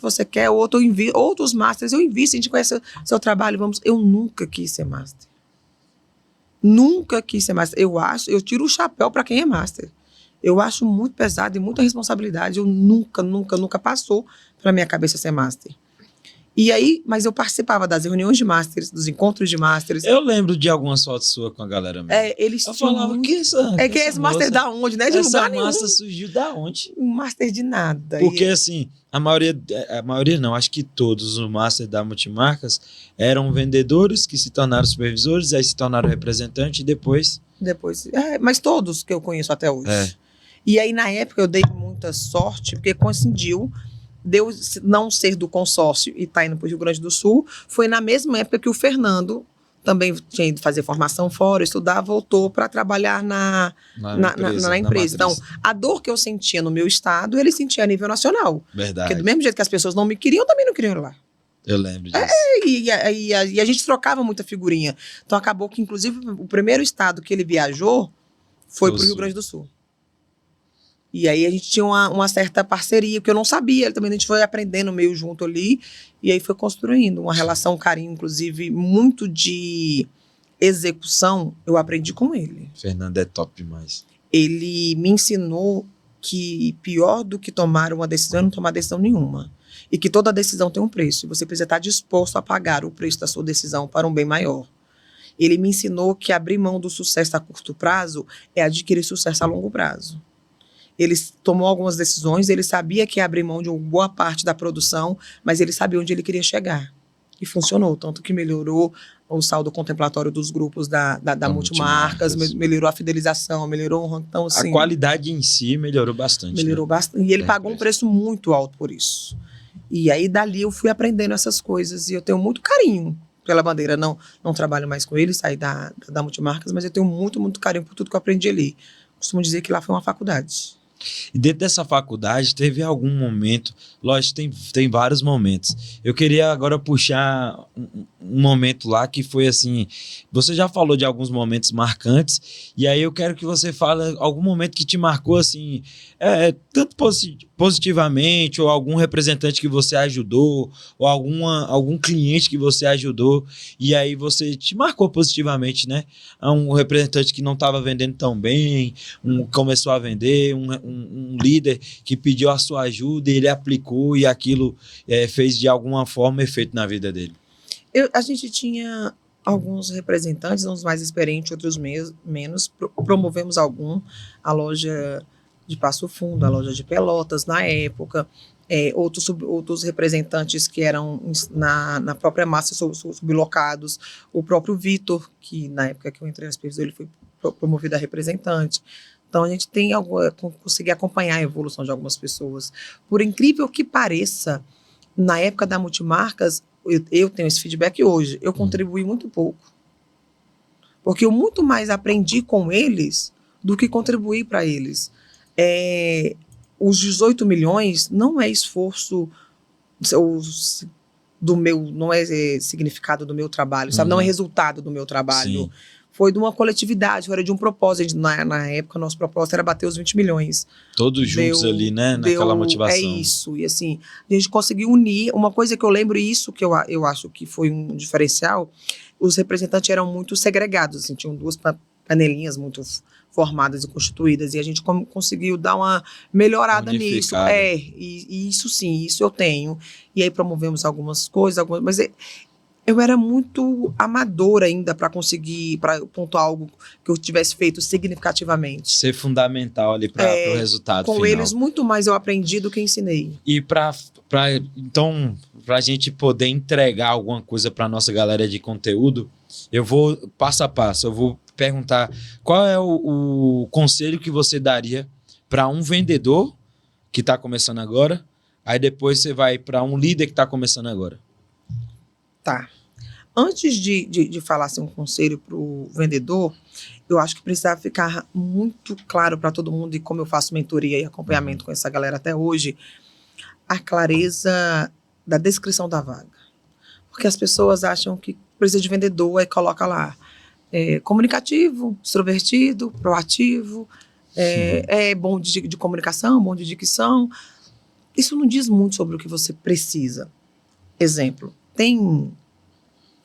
você quer, outros Masters eu invisto, a gente conhece o seu trabalho, vamos... Eu nunca quis ser Master. Nunca quis ser Master. Eu tiro o chapéu para quem é Master. Eu acho muito pesado e muita responsabilidade. Eu nunca passou pela minha cabeça ser Master. E aí, mas eu participava das reuniões de Masters, dos encontros de Masters. Eu lembro de algumas fotos suas com a galera mesmo. Eles eu falava, que esse Master da onde, né? De lugar nenhum. Essa Master surgiu da onde? Um Master de nada. Porque assim, a maioria não, acho que todos os Masters da Multimarcas eram vendedores que se tornaram supervisores, aí se tornaram representantes e depois... Mas todos que eu conheço até hoje. E aí, na época, eu dei muita sorte, porque coincidiu de eu não ser do consórcio e estar indo para o Rio Grande do Sul. Foi na mesma época que o Fernando também tinha ido fazer formação fora, estudar, voltou para trabalhar na empresa. Então, a dor que eu sentia no meu estado, ele sentia a nível nacional. Verdade. Porque do mesmo jeito que as pessoas não me queriam, eu também não queria ir lá. Eu lembro disso. E a gente trocava muita figurinha. Então, acabou que, inclusive, o primeiro estado que ele viajou foi para o Rio Grande do Sul. E aí a gente tinha uma certa parceria, que eu não sabia, também a gente foi aprendendo meio junto ali, e aí foi construindo uma relação, um carinho, inclusive, muito de execução, eu aprendi com ele. Fernando é top demais. Ele me ensinou que pior do que tomar uma decisão é não tomar decisão nenhuma. E que toda decisão tem um preço, e você precisa estar disposto a pagar o preço da sua decisão para um bem maior. Ele me ensinou que abrir mão do sucesso a curto prazo é adquirir sucesso a longo prazo. Ele tomou algumas decisões, ele sabia que ia abrir mão de uma boa parte da produção, mas ele sabia onde ele queria chegar. E funcionou, tanto que melhorou o saldo contemplatório dos grupos da Multimarcas, melhorou a fidelização, melhorou o então, assim, a qualidade em si melhorou bastante. Melhorou bastante. E ele pagou um preço muito alto por isso. E aí, dali, eu fui aprendendo essas coisas. E eu tenho muito carinho pela bandeira. Não trabalho mais com ele, saí da Multimarcas, mas eu tenho muito, muito carinho por tudo que eu aprendi ali. Costumo dizer que lá foi uma faculdade. E dentro dessa faculdade, teve algum momento, lógico, tem vários momentos. Eu queria agora puxar um momento lá que foi assim, você já falou de alguns momentos marcantes, e aí eu quero que você fale algum momento que te marcou assim, tanto positivamente, ou algum representante que você ajudou, ou algum cliente que você ajudou, e aí você te marcou positivamente, né? Um representante que não estava vendendo tão bem, começou a vender, um líder que pediu a sua ajuda e ele aplicou e aquilo fez de alguma forma efeito na vida dele. A gente tinha alguns representantes, uns mais experientes, outros menos. Promovemos a loja de Passo Fundo, a loja de Pelotas na época, outros representantes que eram na própria massa sublocados, o próprio Vitor, que na época que eu entrei nas pesquisas, ele foi promovido a representante. Então, a gente conseguir acompanhar a evolução de algumas pessoas. Por incrível que pareça, na época da Multimarcas, eu tenho esse feedback hoje, eu contribuí muito pouco. Porque eu muito mais aprendi com eles do que contribuí para eles. Os 18 milhões não é esforço do meu, não é significado do meu trabalho, sabe? Não é resultado do meu trabalho. Sim. Foi de uma coletividade, foi de um propósito. Na época, nosso propósito era bater os 20 milhões. Todos juntos ali, né? Naquela motivação. É isso. E assim, a gente conseguiu unir. Uma coisa que eu lembro, e isso que eu acho que foi um diferencial, os representantes eram muito segregados, assim, tinham duas panelinhas muito formadas e constituídas, e a gente conseguiu dar uma melhorada nisso. E isso sim, isso eu tenho. E aí promovemos algumas coisas, mas eu era muito amadora ainda para pontuar algo que eu tivesse feito significativamente. Ser fundamental ali para o resultado com final. Eles, muito mais eu aprendi do que ensinei. E então, para a gente poder entregar alguma coisa para nossa galera de conteúdo, eu vou passo a passo, eu vou perguntar qual é o conselho que você daria para um vendedor que está começando agora, aí depois você vai para um líder que está começando agora. Tá. Antes de falar assim, um conselho para o vendedor, eu acho que precisava ficar muito claro para todo mundo, e como eu faço mentoria e acompanhamento com essa galera até hoje, a clareza da descrição da vaga. Porque as pessoas acham que precisa de vendedor, aí coloca lá comunicativo, extrovertido, proativo, bom de comunicação, bom de dicção. Isso não diz muito sobre o que você precisa. Exemplo, tem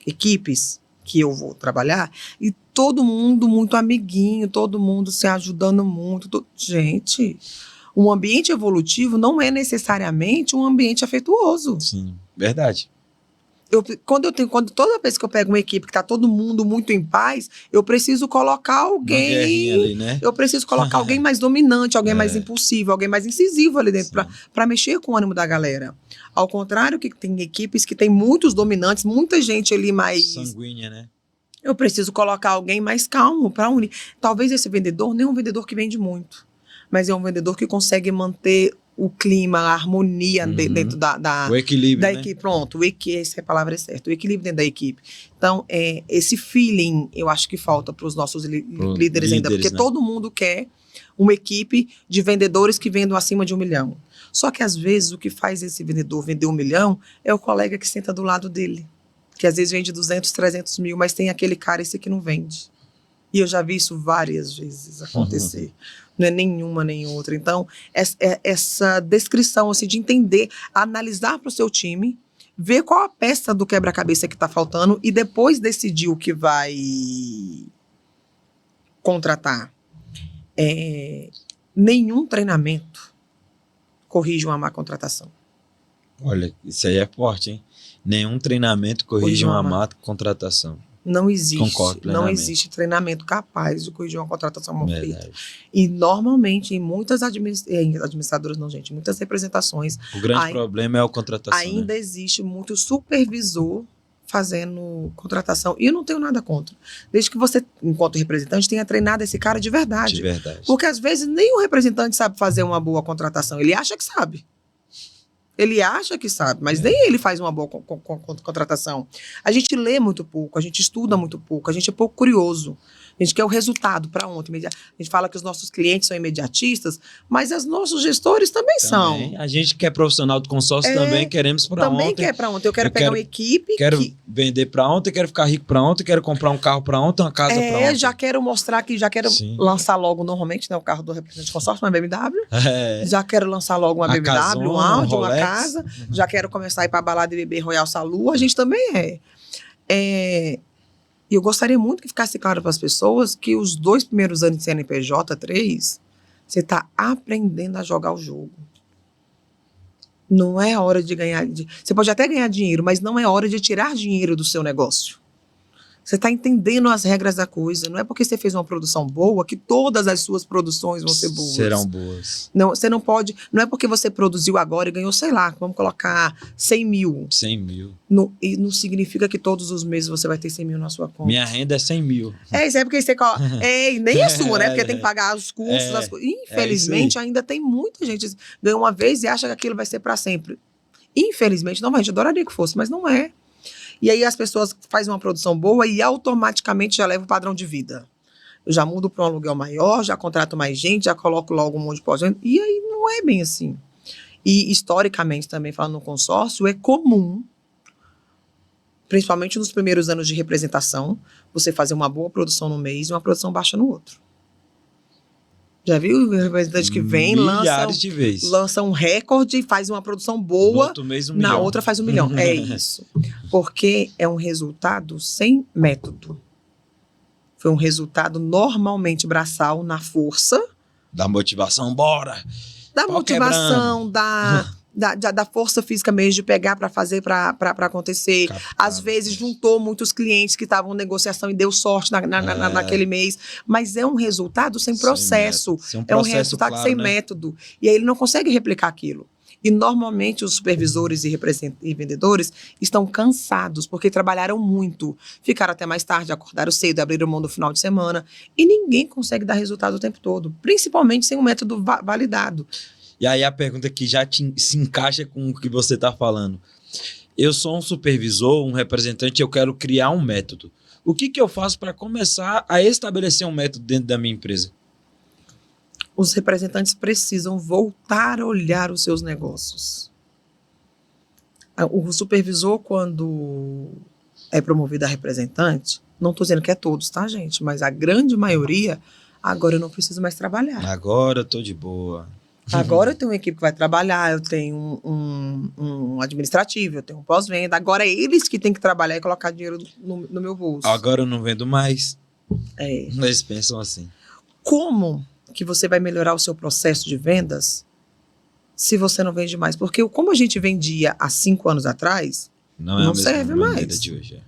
equipes que eu vou trabalhar e todo mundo muito amiguinho, todo mundo se ajudando muito. Gente, um ambiente evolutivo não é necessariamente um ambiente afetuoso. Sim, verdade. Toda vez que eu pego uma equipe que está todo mundo muito em paz, eu preciso colocar alguém. Uma guerrinha ali, né? Eu preciso colocar alguém mais dominante, alguém mais impulsivo, alguém mais incisivo ali dentro, para mexer com o ânimo da galera. Ao contrário, que tem equipes que tem muitos dominantes, muita gente ali mais sanguínea, né? Eu preciso colocar alguém mais calmo para unir. Talvez esse vendedor nem é um vendedor que vende muito, mas é um vendedor que consegue manter o clima, a harmonia dentro o equilíbrio, da né? equipe. Pronto, essa é a palavra certa, o equilíbrio dentro da equipe. Então, esse feeling, eu acho que falta para os nossos líderes ainda, porque todo mundo quer uma equipe de vendedores que vendam acima de 1 milhão. Só que, às vezes, o que faz esse vendedor vender 1 milhão é o colega que senta do lado dele, que às vezes vende 200, 300 mil, mas tem aquele cara, esse que não vende. E eu já vi isso várias vezes acontecer. Não é nenhuma nem outra. Então, essa descrição assim, de entender, analisar para o seu time, ver qual a peça do quebra-cabeça que está faltando e depois decidir o que vai contratar. Nenhum treinamento corrige uma má contratação. Olha, isso aí é forte, hein? Nenhum treinamento corrige uma má contratação. Não existe. Concordo plenamente. Não existe treinamento capaz de corrigir uma contratação mal feita. E normalmente, em muitas administradoras, não, gente, muitas representações. O grande problema é a contratação. Ainda existe muito supervisor fazendo contratação. E eu não tenho nada contra. Desde que você, enquanto representante, tenha treinado esse cara de verdade. De verdade. Porque, às vezes, nem o representante sabe fazer uma boa contratação. Ele acha que sabe. Ele acha que sabe, mas nem ele faz uma boa contratação. A gente lê muito pouco, a gente estuda muito pouco, a gente é pouco curioso. A gente quer o resultado para ontem. A gente fala que os nossos clientes são imediatistas, mas os nossos gestores também são. A gente que é profissional do consórcio também queremos para ontem. Também quer para ontem. Eu quero pegar uma equipe. Quero vender para ontem, quero ficar rico para ontem, quero comprar um carro para ontem, uma casa para ontem. Já quero mostrar que já quero lançar logo, normalmente, né, o carro do representante de consórcio, uma BMW. Já quero lançar logo uma BMW, casona, um Audi, uma casa. Já quero começar a ir para a balada e beber Royal Salu. A gente também E eu gostaria muito que ficasse claro para as pessoas que os 2 primeiros anos de CNPJ, 3, você está aprendendo a jogar o jogo. Não é hora de ganhar... Você pode até ganhar dinheiro, mas não é hora de tirar dinheiro do seu negócio. Você está entendendo as regras da coisa. Não é porque você fez uma produção boa que todas as suas produções vão ser boas. Serão boas. Não, você não pode... Não é porque você produziu agora e ganhou, sei lá, vamos colocar 100 mil. 100 mil. E não significa que todos os meses você vai ter 100 mil na sua conta. Minha renda é 100 mil. Isso é porque você... e nem a sua, né? Porque tem que pagar os custos, as coisas. Infelizmente, ainda tem muita gente que ganha uma vez e acha que aquilo vai ser para sempre. Infelizmente, não vai. A gente adoraria que fosse, mas não é. E aí as pessoas fazem uma produção boa e automaticamente já levam o padrão de vida. Eu já mudo para um aluguel maior, já contrato mais gente, já coloco logo um monte de pós-venda. E aí não é bem assim. E historicamente também, falando no consórcio, é comum, principalmente nos primeiros anos de representação, você fazer uma boa produção no mês e uma produção baixa no outro. Já viu o representante que vem, lança um recorde, faz uma produção boa, outro mês, na outra faz 1 milhão. É isso. Porque é um resultado sem método. Foi um resultado normalmente braçal, na força. Da motivação, bora! Da motivação, da força física mesmo, de pegar para fazer, para acontecer. Capitado. Às vezes juntou muitos clientes que estavam em negociação e deu sorte naquele mês. Mas é um resultado sem processo. É um resultado sem método. E aí ele não consegue replicar aquilo. E normalmente os supervisores e vendedores estão cansados, porque trabalharam muito, ficaram até mais tarde, acordaram cedo, abriram mão do final de semana. E ninguém consegue dar resultado o tempo todo, principalmente sem um método validado. E aí a pergunta que já se encaixa com o que você está falando. Eu sou um supervisor, um representante, eu quero criar um método. O que eu faço para começar a estabelecer um método dentro da minha empresa? Os representantes precisam voltar a olhar os seus negócios. O supervisor, quando é promovido a representante, não estou dizendo que é todos, tá, gente? Mas a grande maioria, agora eu não preciso mais trabalhar. Agora eu estou de boa. Agora eu tenho uma equipe que vai trabalhar, eu tenho um administrativo, eu tenho um pós-venda. Agora é eles que têm que trabalhar e colocar dinheiro no meu bolso. Agora eu não vendo mais. Eles pensam assim. Como que você vai melhorar o seu processo de vendas se você não vende mais? Porque como a gente vendia há 5 anos atrás, não serve mais. De hoje.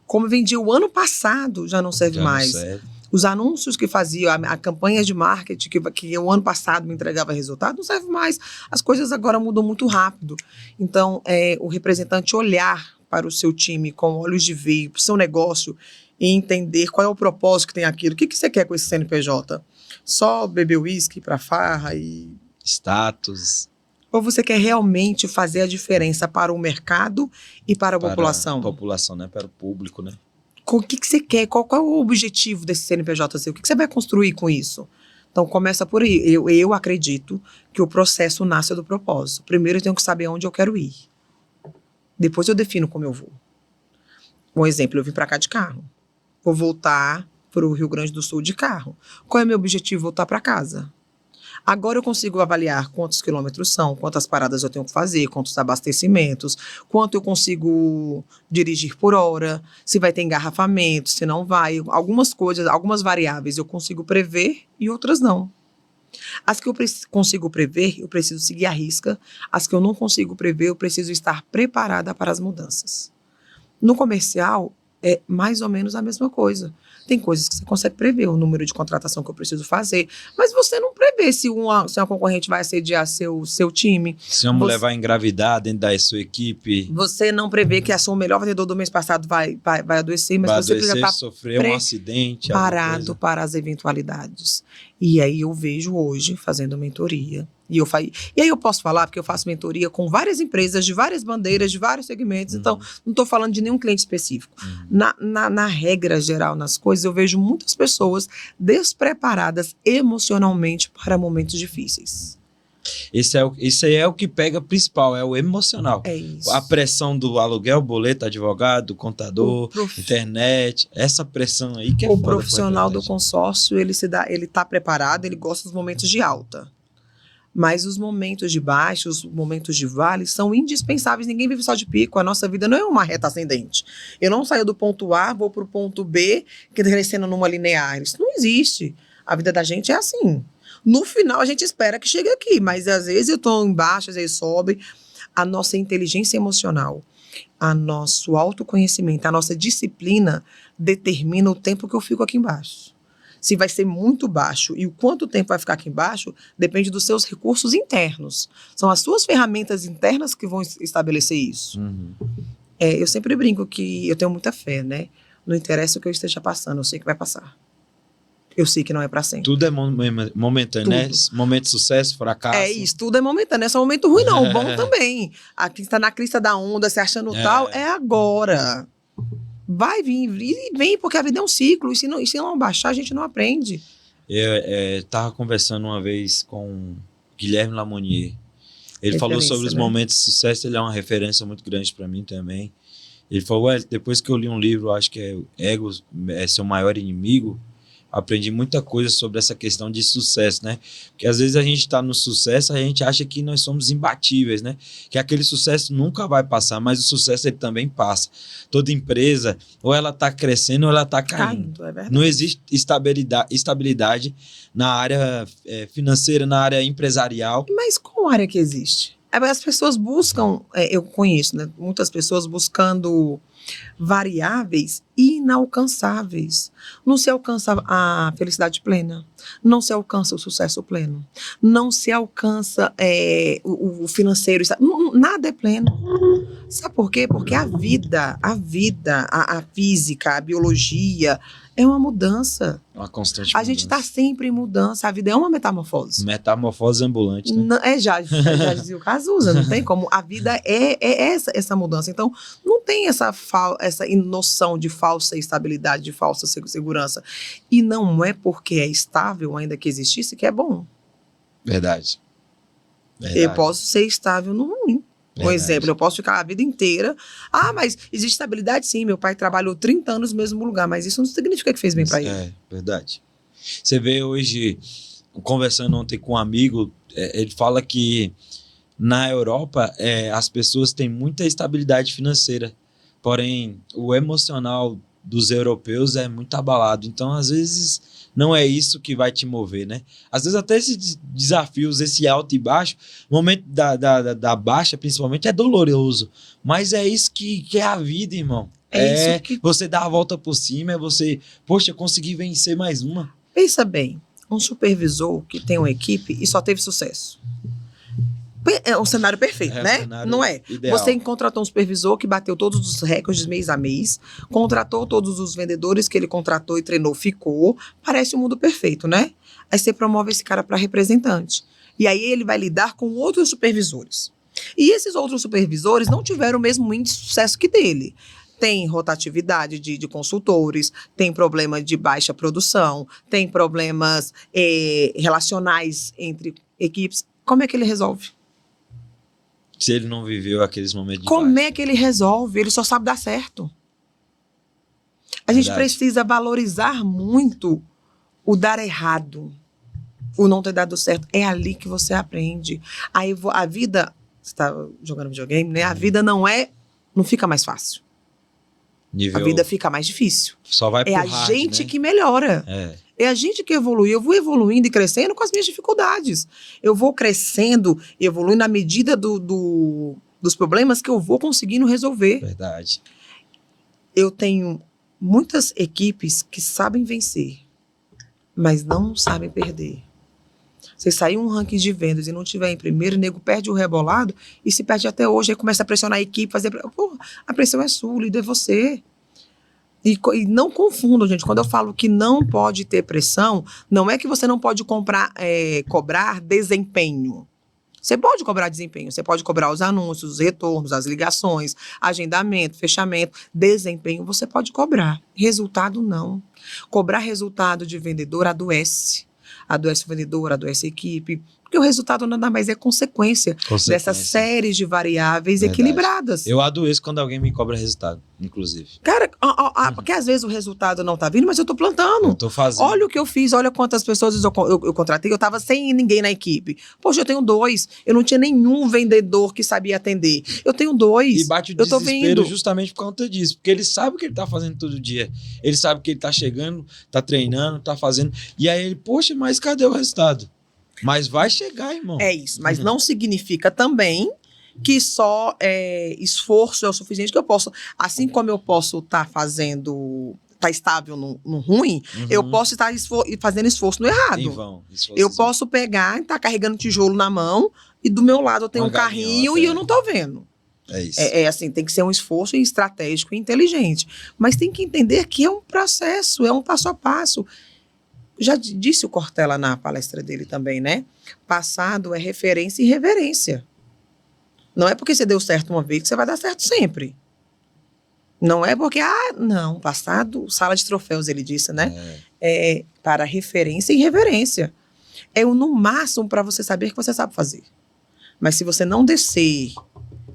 Como vendia o ano passado, já não serve mais. Não serve. Os anúncios que fazia, a campanha de marketing que o ano passado me entregava resultado, não serve mais. As coisas agora mudam muito rápido. Então, o representante olhar para o seu time com olhos de ver, para o seu negócio, e entender qual é o propósito que tem aquilo. O que você quer com esse CNPJ? Só beber uísque para farra e... status. Ou você quer realmente fazer a diferença para o mercado e para a população? Para a população, né? Para o público, né? O que você quer? Qual é o objetivo desse CNPJ seu? O que você vai construir com isso? Então, começa por aí. Eu acredito que o processo nasce do propósito. Primeiro, eu tenho que saber onde eu quero ir. Depois, eu defino como eu vou. Um exemplo, eu vim para cá de carro. Vou voltar para o Rio Grande do Sul de carro. Qual é o meu objetivo? Voltar para casa. Agora eu consigo avaliar quantos quilômetros são, quantas paradas eu tenho que fazer, quantos abastecimentos, quanto eu consigo dirigir por hora, se vai ter engarrafamento, se não vai. Algumas coisas, algumas variáveis eu consigo prever e outras não. As que eu consigo prever, eu preciso seguir à risca. As que eu não consigo prever, eu preciso estar preparada para as mudanças. No comercial, é mais ou menos a mesma coisa. Tem coisas que você consegue prever, o número de contratação que eu preciso fazer, mas você não prevê se uma concorrente vai assediar seu time. Se uma mulher vai engravidar dentro da sua equipe, Você não prevê que a sua melhor vendedor do mês passado vai adoecer, mas vai você precisa adoecer, estar sofrer um acidente, alguma parado coisa. para as eventualidades. E aí eu vejo hoje, fazendo mentoria, e aí eu posso falar, porque eu faço mentoria com várias empresas, de várias bandeiras, de vários segmentos, então não estou falando de nenhum cliente específico. Na regra geral, nas coisas, eu vejo muitas pessoas despreparadas emocionalmente para momentos difíceis. Esse aí é o que pega principal, é o emocional. É isso. A pressão do aluguel, boleto, advogado, contador, internet, essa pressão aí que é o foda. profissional do consórcio, ele está preparado, ele gosta dos momentos de alta. Mas os momentos de baixo, os momentos de vale são indispensáveis. Ninguém vive só de pico. A nossa vida não é uma reta ascendente. Eu não saio do ponto A, vou para o ponto B, crescendo numa linear. Isso não existe. A vida da gente é assim. No final, a gente espera que chegue aqui, mas às vezes eu estou embaixo, às vezes sobe. A nossa inteligência emocional, a nosso autoconhecimento, a nossa disciplina determina o tempo que eu fico aqui embaixo. Se vai ser muito baixo e o quanto tempo vai ficar aqui embaixo depende dos seus recursos internos. São as suas ferramentas internas que vão estabelecer isso. Eu sempre brinco que eu tenho muita fé, né? Não interessa o que eu esteja passando, eu sei que vai passar. Eu sei que não é para sempre. Tudo é momentâneo, né? Momento de sucesso, fracasso. É isso, tudo é momentâneo. Não é só momento ruim, não. O bom também. Aqui está na crista da onda, se achando tal, é agora. Vai vir, e vem, porque a vida é um ciclo. E se não baixar, a gente não aprende. Eu estava conversando uma vez com Guilherme Lamounier. Ele falou sobre os momentos de sucesso. Ele é uma referência muito grande para mim também. Ele falou, depois que eu li um livro, acho que é Ego é Seu Maior Inimigo, aprendi muita coisa sobre essa questão de sucesso, né? Porque às vezes a gente está no sucesso, a gente acha que nós somos imbatíveis, né? Que aquele sucesso nunca vai passar, mas o sucesso ele também passa. Toda empresa, ou ela está crescendo ou ela está caindo. É verdade. Não existe estabilidade na área financeira, na área empresarial. Mas qual área que existe? As pessoas buscam, eu conheço, né? Muitas pessoas buscando variáveis inalcançáveis. Não se alcança a felicidade plena, não se alcança o sucesso pleno, não se alcança o financeiro, nada é pleno. Sabe por quê? Porque a vida, a física, a biologia é uma mudança. Uma constante A mudança. gente está sempre em mudança, a vida é uma metamorfose. Metamorfose ambulante, né? Já dizia o Cazuza, não tem como. A vida é essa mudança. Então, não tem essa noção de falsa estabilidade, de falsa segurança. E não é porque é estável, ainda que existisse, que é bom. Verdade. Eu posso ser estável no ruim. Por exemplo, eu posso ficar a vida inteira. Mas existe estabilidade? Sim, meu pai trabalhou 30 anos no mesmo lugar, mas isso não significa que fez bem para ele. É, verdade. Você vê hoje, conversando ontem com um amigo, ele fala que na Europa as pessoas têm muita estabilidade financeira, porém o emocional dos europeus é muito abalado. Então, às vezes, não é isso que vai te mover, né? Às vezes até esses desafios, esse alto e baixo, o momento da baixa, principalmente, é doloroso. Mas é isso que é a vida, irmão. Isso que... Você dar a volta por cima, é você, conseguir vencer mais uma. Pensa bem, um supervisor que tem uma equipe e só teve sucesso. É um cenário perfeito, né? Cenário não é? Ideal. Você contratou um supervisor que bateu todos os recordes mês a mês, contratou todos os vendedores que ele contratou e treinou, ficou. Parece um mundo perfeito, né? Aí você promove esse cara para representante. E aí ele vai lidar com outros supervisores. E esses outros supervisores não tiveram o mesmo índice de sucesso que dele. Tem rotatividade de consultores, tem problema de baixa produção, tem problemas relacionais entre equipes. Como é que ele resolve? Se ele não viveu aqueles momentos de Como baixa. é que ele resolve? Ele só sabe dar certo. A gente precisa valorizar muito o dar errado, o não ter dado certo. É ali que você aprende. Aí a vida, você está jogando videogame, né? A vida não fica mais fácil. A vida fica mais difícil. Só vai pro hard, a gente, né? que melhora. É a gente que evolui. Eu vou evoluindo e crescendo com as minhas dificuldades. Eu vou crescendo e evoluindo na medida dos problemas que eu vou conseguindo resolver. Verdade. Eu tenho muitas equipes que sabem vencer, mas não sabem perder. Você sair um ranking de vendas e não tiver em primeiro, o nego perde o rebolado e se perde até hoje. Aí começa a pressionar a equipe, Porra, a pressão é sua, o líder é você. E não confundam, gente. Quando eu falo que não pode ter pressão, não é que você não pode cobrar desempenho. Você pode cobrar desempenho, você pode cobrar os anúncios, os retornos, as ligações, agendamento, fechamento. Desempenho você pode cobrar. Resultado, não. Cobrar resultado de vendedor adoece. Adoece o vendedor, adoece a equipe. Porque o resultado nada mais é consequência. Dessas séries de variáveis equilibradas. Eu adoeço quando alguém me cobra resultado, inclusive. Cara, porque às vezes o resultado não tá vindo, mas eu tô plantando. Eu tô fazendo. Olha o que eu fiz, olha quantas pessoas eu contratei. Eu tava sem ninguém na equipe. Poxa, eu tenho 2. Eu não tinha nenhum vendedor que sabia atender. Eu tenho 2. E bate o desespero justamente por conta disso. Porque ele sabe o que ele tá fazendo todo dia. Ele sabe que ele tá chegando, tá treinando, tá fazendo. E aí ele, poxa, mas cadê o resultado? Mas vai chegar, irmão. É isso, mas não significa também que só esforço é o suficiente que eu posso. Assim como eu posso estar tá estável no ruim, eu posso estar fazendo esforço no errado. Em vão, eu posso pegar e estar carregando tijolo na mão e do meu lado eu tenho um carrinho e eu não tô vendo. É isso. Assim, tem que ser um esforço estratégico e inteligente. Mas tem que entender que é um processo, é um passo a passo. Já disse o Cortella na palestra dele também, né? Passado é referência e reverência. Não é porque você deu certo uma vez que você vai dar certo sempre. Não é porque, não, passado, sala de troféus, ele disse, né? É para referência e reverência. É no máximo para você saber que você sabe fazer. Mas se você não descer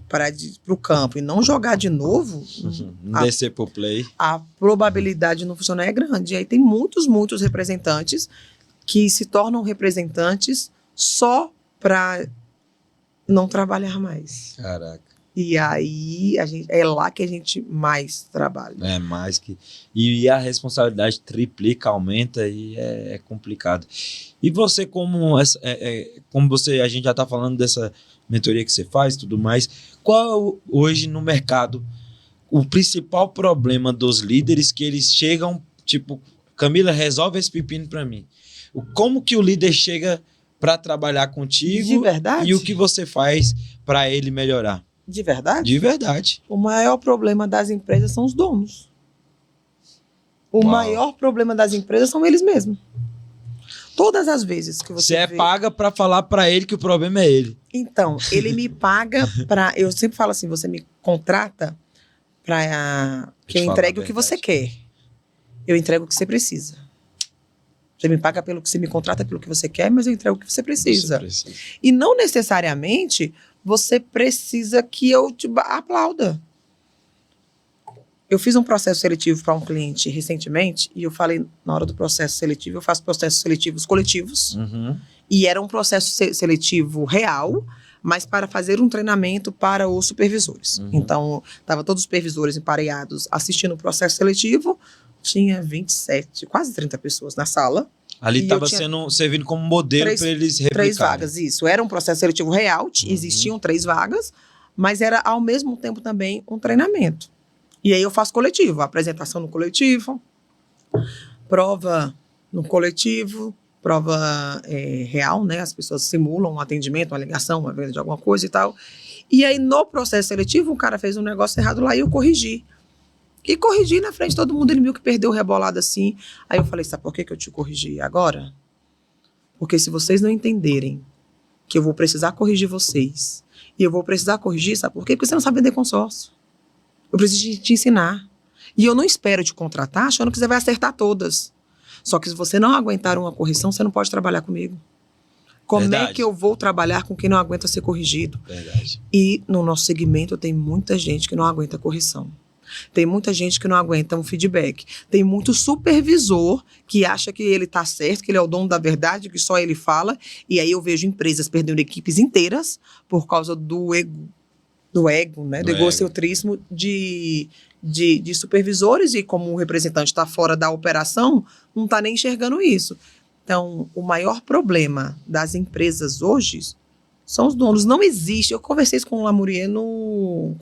para o campo e não jogar de novo, não descer pro play, a probabilidade de não funcionar é grande. E aí tem muitos representantes que se tornam representantes só para não trabalhar mais. Caraca. E aí é lá que a gente mais trabalha. É mais que... E a responsabilidade triplica, aumenta e é complicado. E você, como a gente já está falando dessa mentoria que você faz e tudo mais, qual hoje no mercado o principal problema dos líderes que eles chegam, tipo, Camila, resolve esse pepino para mim. Como que o líder chega para trabalhar contigo? De verdade? E o que você faz para ele melhorar? De verdade? De verdade. O maior problema das empresas são os donos. O maior problema das empresas são eles mesmos. Todas as vezes que você vê... paga para falar para ele que o problema é ele. Então, ele me paga para... Eu sempre falo assim, você me contrata para que eu entregue o que você quer. Eu entrego o que você precisa. Você me paga pelo que você me contrata, pelo que você quer, mas eu entrego o que você precisa. E não necessariamente você precisa que eu te aplauda. Eu fiz um processo seletivo para um cliente recentemente e eu falei, na hora do processo seletivo, eu faço processos seletivos coletivos. E era um processo seletivo real, mas para fazer um treinamento para os supervisores. Então, estavam todos os supervisores empareados assistindo o processo seletivo, tinha 27, quase 30 pessoas na sala. Ali estava servindo como modelo para eles replicarem. 3 vagas, isso. Era um processo seletivo real, existiam 3 vagas, mas era ao mesmo tempo também um treinamento. E aí eu faço coletivo, apresentação no coletivo, prova no coletivo, prova real, né? As pessoas simulam um atendimento, uma ligação, uma venda de alguma coisa e tal. E aí no processo seletivo, o cara fez um negócio errado lá e eu corrigi. E corrigi na frente de todo mundo, ele viu que perdeu o rebolado assim. Aí eu falei, sabe por que eu te corrigi agora? Porque se vocês não entenderem que eu vou precisar corrigir vocês, e eu vou precisar corrigir, sabe por quê? Porque você não sabe vender consórcio. Eu preciso te ensinar. E eu não espero te contratar achando que você vai acertar todas. Só que se você não aguentar uma correção, você não pode trabalhar comigo. Como é que eu vou trabalhar com quem não aguenta ser corrigido? Verdade. E no nosso segmento tem muita gente que não aguenta correção. Tem muita gente que não aguenta um feedback. Tem muito supervisor que acha que ele está certo, que ele é o dono da verdade, que só ele fala. E aí eu vejo empresas perdendo equipes inteiras por causa do ego, né? Do egocentrismo de supervisores. E como o representante está fora da operação, não está nem enxergando isso. Então, o maior problema das empresas hoje são os donos. Não existe. Eu conversei isso com o Lamourier com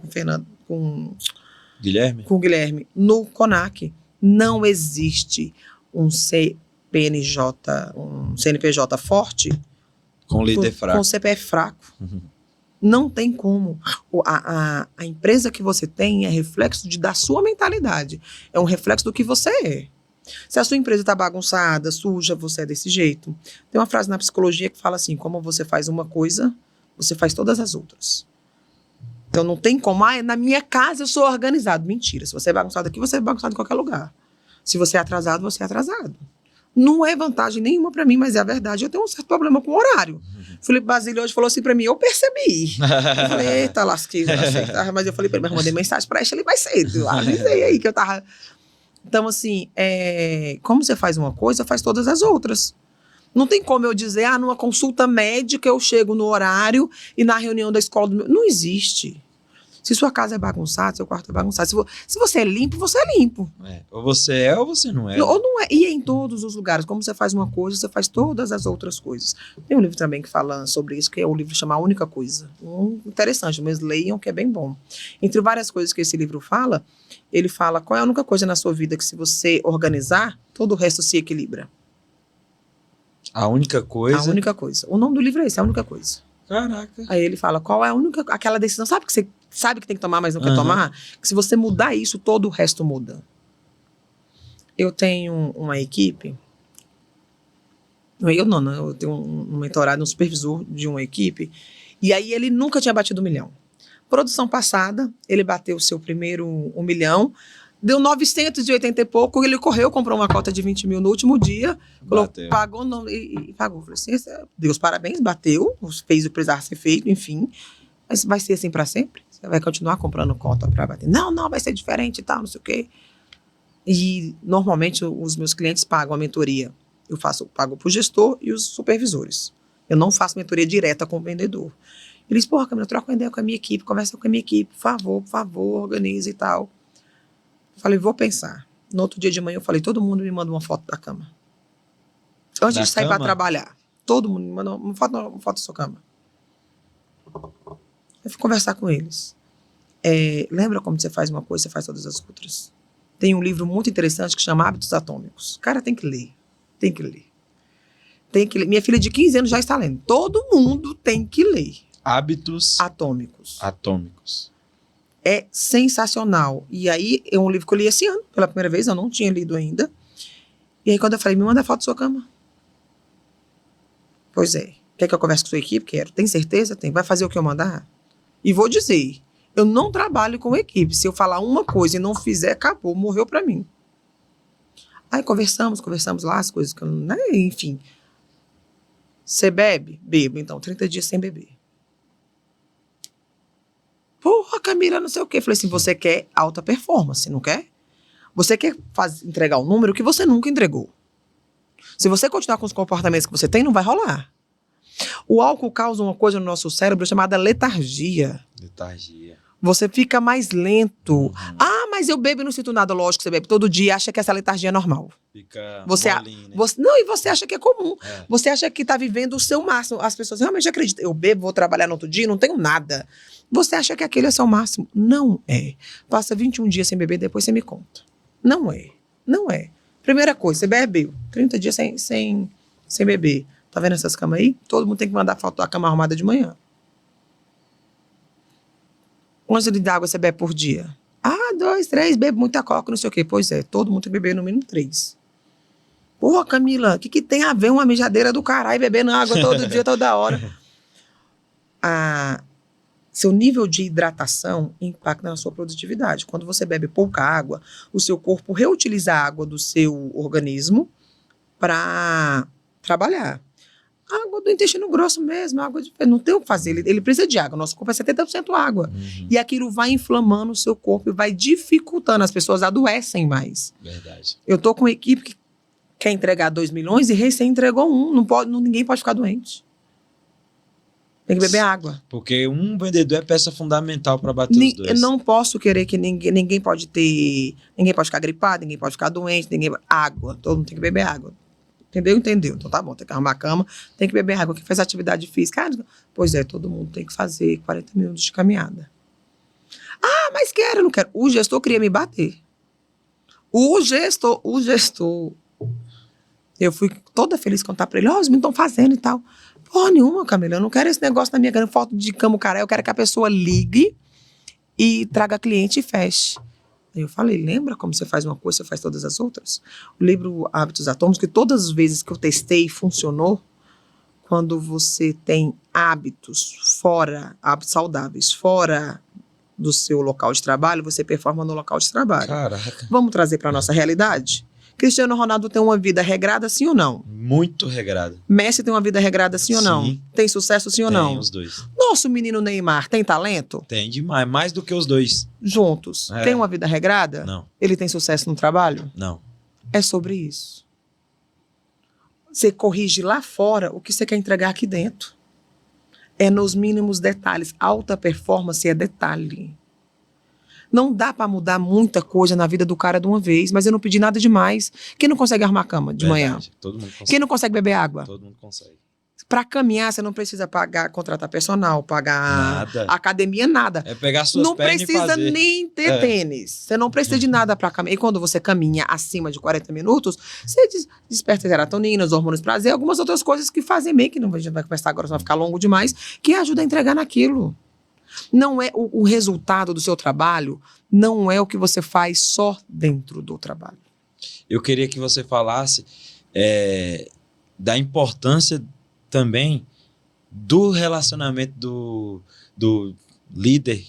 o Guilherme, no CONAC. Não existe um CNPJ forte Com líder fraco. com CPF fraco. Não tem como. A empresa que você tem é reflexo da sua mentalidade. É um reflexo do que você é. Se a sua empresa está bagunçada, suja, você é desse jeito. Tem uma frase na psicologia que fala assim, como você faz uma coisa, você faz todas as outras. Então não tem como, na minha casa eu sou organizado. Mentira, se você é bagunçado aqui, você é bagunçado em qualquer lugar. Se você é atrasado, você é atrasado. Não é vantagem nenhuma para mim, mas é a verdade. Eu tenho um certo problema com o horário. Felipe Basílio hoje falou assim para mim, eu percebi. Eu falei, eita, lasqueira. Mas eu falei para ele, mas mandei mensagem para ele mais cedo. Avisei aí que eu tava... Então, assim, como você faz uma coisa, faz todas as outras. Não tem como eu dizer, numa consulta médica eu chego no horário e na reunião da escola do meu... Não existe. Se sua casa é bagunçada, seu quarto é bagunçado. Se você é limpo, você é limpo. Ou você é ou você não é. Ou não é. E é em todos os lugares. Como você faz uma coisa, você faz todas as outras coisas. Tem um livro também que fala sobre isso, que é o livro chamado A Única Coisa. Interessante, mas leiam, que é bem bom. Entre várias coisas que esse livro fala, ele fala qual é a única coisa na sua vida que se você organizar, todo o resto se equilibra. A única coisa? A única coisa. O nome do livro é esse, A Única Coisa. Caraca. Aí ele fala, qual é a única... Aquela decisão, sabe que você sabe que tem que tomar, mas não quer tomar? Que se você mudar isso, todo o resto muda. Eu tenho uma equipe... Eu tenho um mentorado, um supervisor de uma equipe, e aí ele nunca tinha batido 1 milhão. Produção passada, ele bateu o seu primeiro 1 milhão, deu 980 e pouco, ele correu, comprou uma cota de 20 mil no último dia, pagou e pagou. Falei assim, Deus, parabéns, bateu, fez o que precisava ser feito, enfim. Mas vai ser assim para sempre? Você vai continuar comprando cota para bater? Não, vai ser diferente e tal, não sei o quê. E normalmente os meus clientes pagam a mentoria. Eu pago para o gestor e os supervisores. Eu não faço mentoria direta com o vendedor. Ele diz, Camila, troca uma ideia com a minha equipe, conversa com a minha equipe, por favor, organize e tal. Falei, vou pensar. No outro dia de manhã eu falei, todo mundo me manda uma foto da cama. Antes de sair para trabalhar. Todo mundo me manda uma foto da sua cama. Eu fui conversar com eles. Lembra como você faz uma coisa, você faz todas as outras. Tem um livro muito interessante que chama Hábitos Atômicos. Cara, tem que ler. Tem que ler. Minha filha de 15 anos já está lendo. Todo mundo tem que ler. Hábitos Atômicos. É sensacional. E aí, é um livro que eu li esse ano, pela primeira vez, eu não tinha lido ainda. E aí, quando eu falei, me manda a foto da sua cama. Pois é. Quer que eu converse com a sua equipe? Quero. Tem certeza? Tem. Vai fazer o que eu mandar? E vou dizer, eu não trabalho com equipe. Se eu falar uma coisa e não fizer, acabou, morreu pra mim. Aí conversamos lá, as coisas que eu não... Enfim. Você bebe? Bebo. Então, 30 dias sem beber. Camila, não sei o quê. Falei assim, você quer alta performance, não quer? Você quer entregar um número que você nunca entregou. Se você continuar com os comportamentos que você tem, não vai rolar. O álcool causa uma coisa no nosso cérebro chamada letargia. Você fica mais lento. Mas eu bebo e não sinto nada. Lógico que você bebe todo dia e acha que essa letargia é normal. Fica molinho, né? E você acha que é comum. Você acha que está vivendo o seu máximo. As pessoas realmente acreditam. Eu bebo, vou trabalhar no outro dia, não tenho nada. Você acha que aquele é o seu máximo. Não é. Passa 21 dias sem beber, depois você me conta. Não é. Não é. Primeira coisa, você bebeu 30 dias sem beber. Tá vendo essas camas aí? Todo mundo tem que mandar foto da cama arrumada de manhã. Quantos litros de água você bebe por dia? 2, 3, bebe muita coca, não sei o quê. Pois é, todo mundo tem que beber no mínimo 3. Camila, o que tem a ver uma mijadeira do caralho bebendo água todo dia, toda hora? Seu nível de hidratação impacta na sua produtividade. Quando você bebe pouca água, o seu corpo reutiliza a água do seu organismo para trabalhar. Água do intestino grosso mesmo, água de... Não tem o que fazer, ele precisa de água. Nosso corpo é 70% água. E aquilo vai inflamando o seu corpo e vai dificultando. As pessoas adoecem mais. Verdade. Eu tô com uma equipe que quer entregar 2 milhões e recém entregou 1. Ninguém pode ficar doente. Tem que beber água. Porque um vendedor é peça fundamental para bater os dois. Eu não posso querer que ninguém pode ter... Ninguém pode ficar gripado, ninguém pode ficar doente, água. Todo mundo tem que beber água. Entendeu? Então tá bom, tem que arrumar a cama, tem que beber água. Quem faz atividade física? Pois é, todo mundo tem que fazer 40 minutos de caminhada. Mas não quero. O gestor queria me bater. O gestor, eu fui toda feliz contar pra ele, os meninos estão fazendo e tal. Porra nenhuma, Camila, eu não quero esse negócio na minha cara, foto de cama, cara, eu quero que a pessoa ligue e traga cliente e feche. Aí eu falei, lembra como você faz uma coisa, você faz todas as outras? O livro Hábitos Atômicos, que todas as vezes que eu testei funcionou, quando você tem hábitos saudáveis, fora do seu local de trabalho, você performa no local de trabalho. Caraca. Vamos trazer para a nossa realidade? Cristiano Ronaldo tem uma vida regrada, sim ou não? Muito regrada. Messi tem uma vida regrada, sim ou não? Sim. Tem sucesso, sim ou não? Tem os dois. Nosso menino Neymar tem talento? Tem demais, mais do que os dois. Juntos. É. Tem uma vida regrada? Não, Ele tem sucesso no trabalho? não. É sobre isso. Você corrige lá fora o que você quer entregar aqui dentro. É nos mínimos detalhes. Alta performance é detalhe. Não dá pra mudar muita coisa na vida do cara de uma vez, mas eu não pedi nada demais. Quem não consegue arrumar a cama de manhã? Verdade. Todo mundo consegue. Quem não consegue beber água? Todo mundo consegue. Pra caminhar, você não precisa contratar personal, pagar Nada. academia, nada. É pegar suas Não pernas e precisa fazer. nem ter tênis. Você não precisa de nada pra caminhar. E quando você caminha acima de 40 minutos, você desperta serotonina, os hormônios de prazer, algumas outras coisas que fazem bem, que não, a gente vai conversar agora, senão vai ficar longo demais, que ajuda a entregar naquilo. Não é o resultado do seu trabalho, não é o que você faz só dentro do trabalho. Eu queria que você falasse da importância também do relacionamento do líder,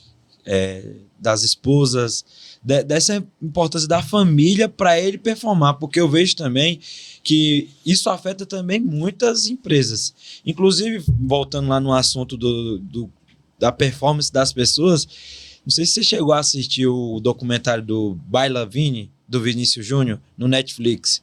das esposas, dessa importância da família para ele performar, porque eu vejo também que isso afeta também muitas empresas. Inclusive, voltando lá no assunto da performance das pessoas, não sei se você chegou a assistir o documentário do Baila Vini, do Vinícius Júnior, no Netflix.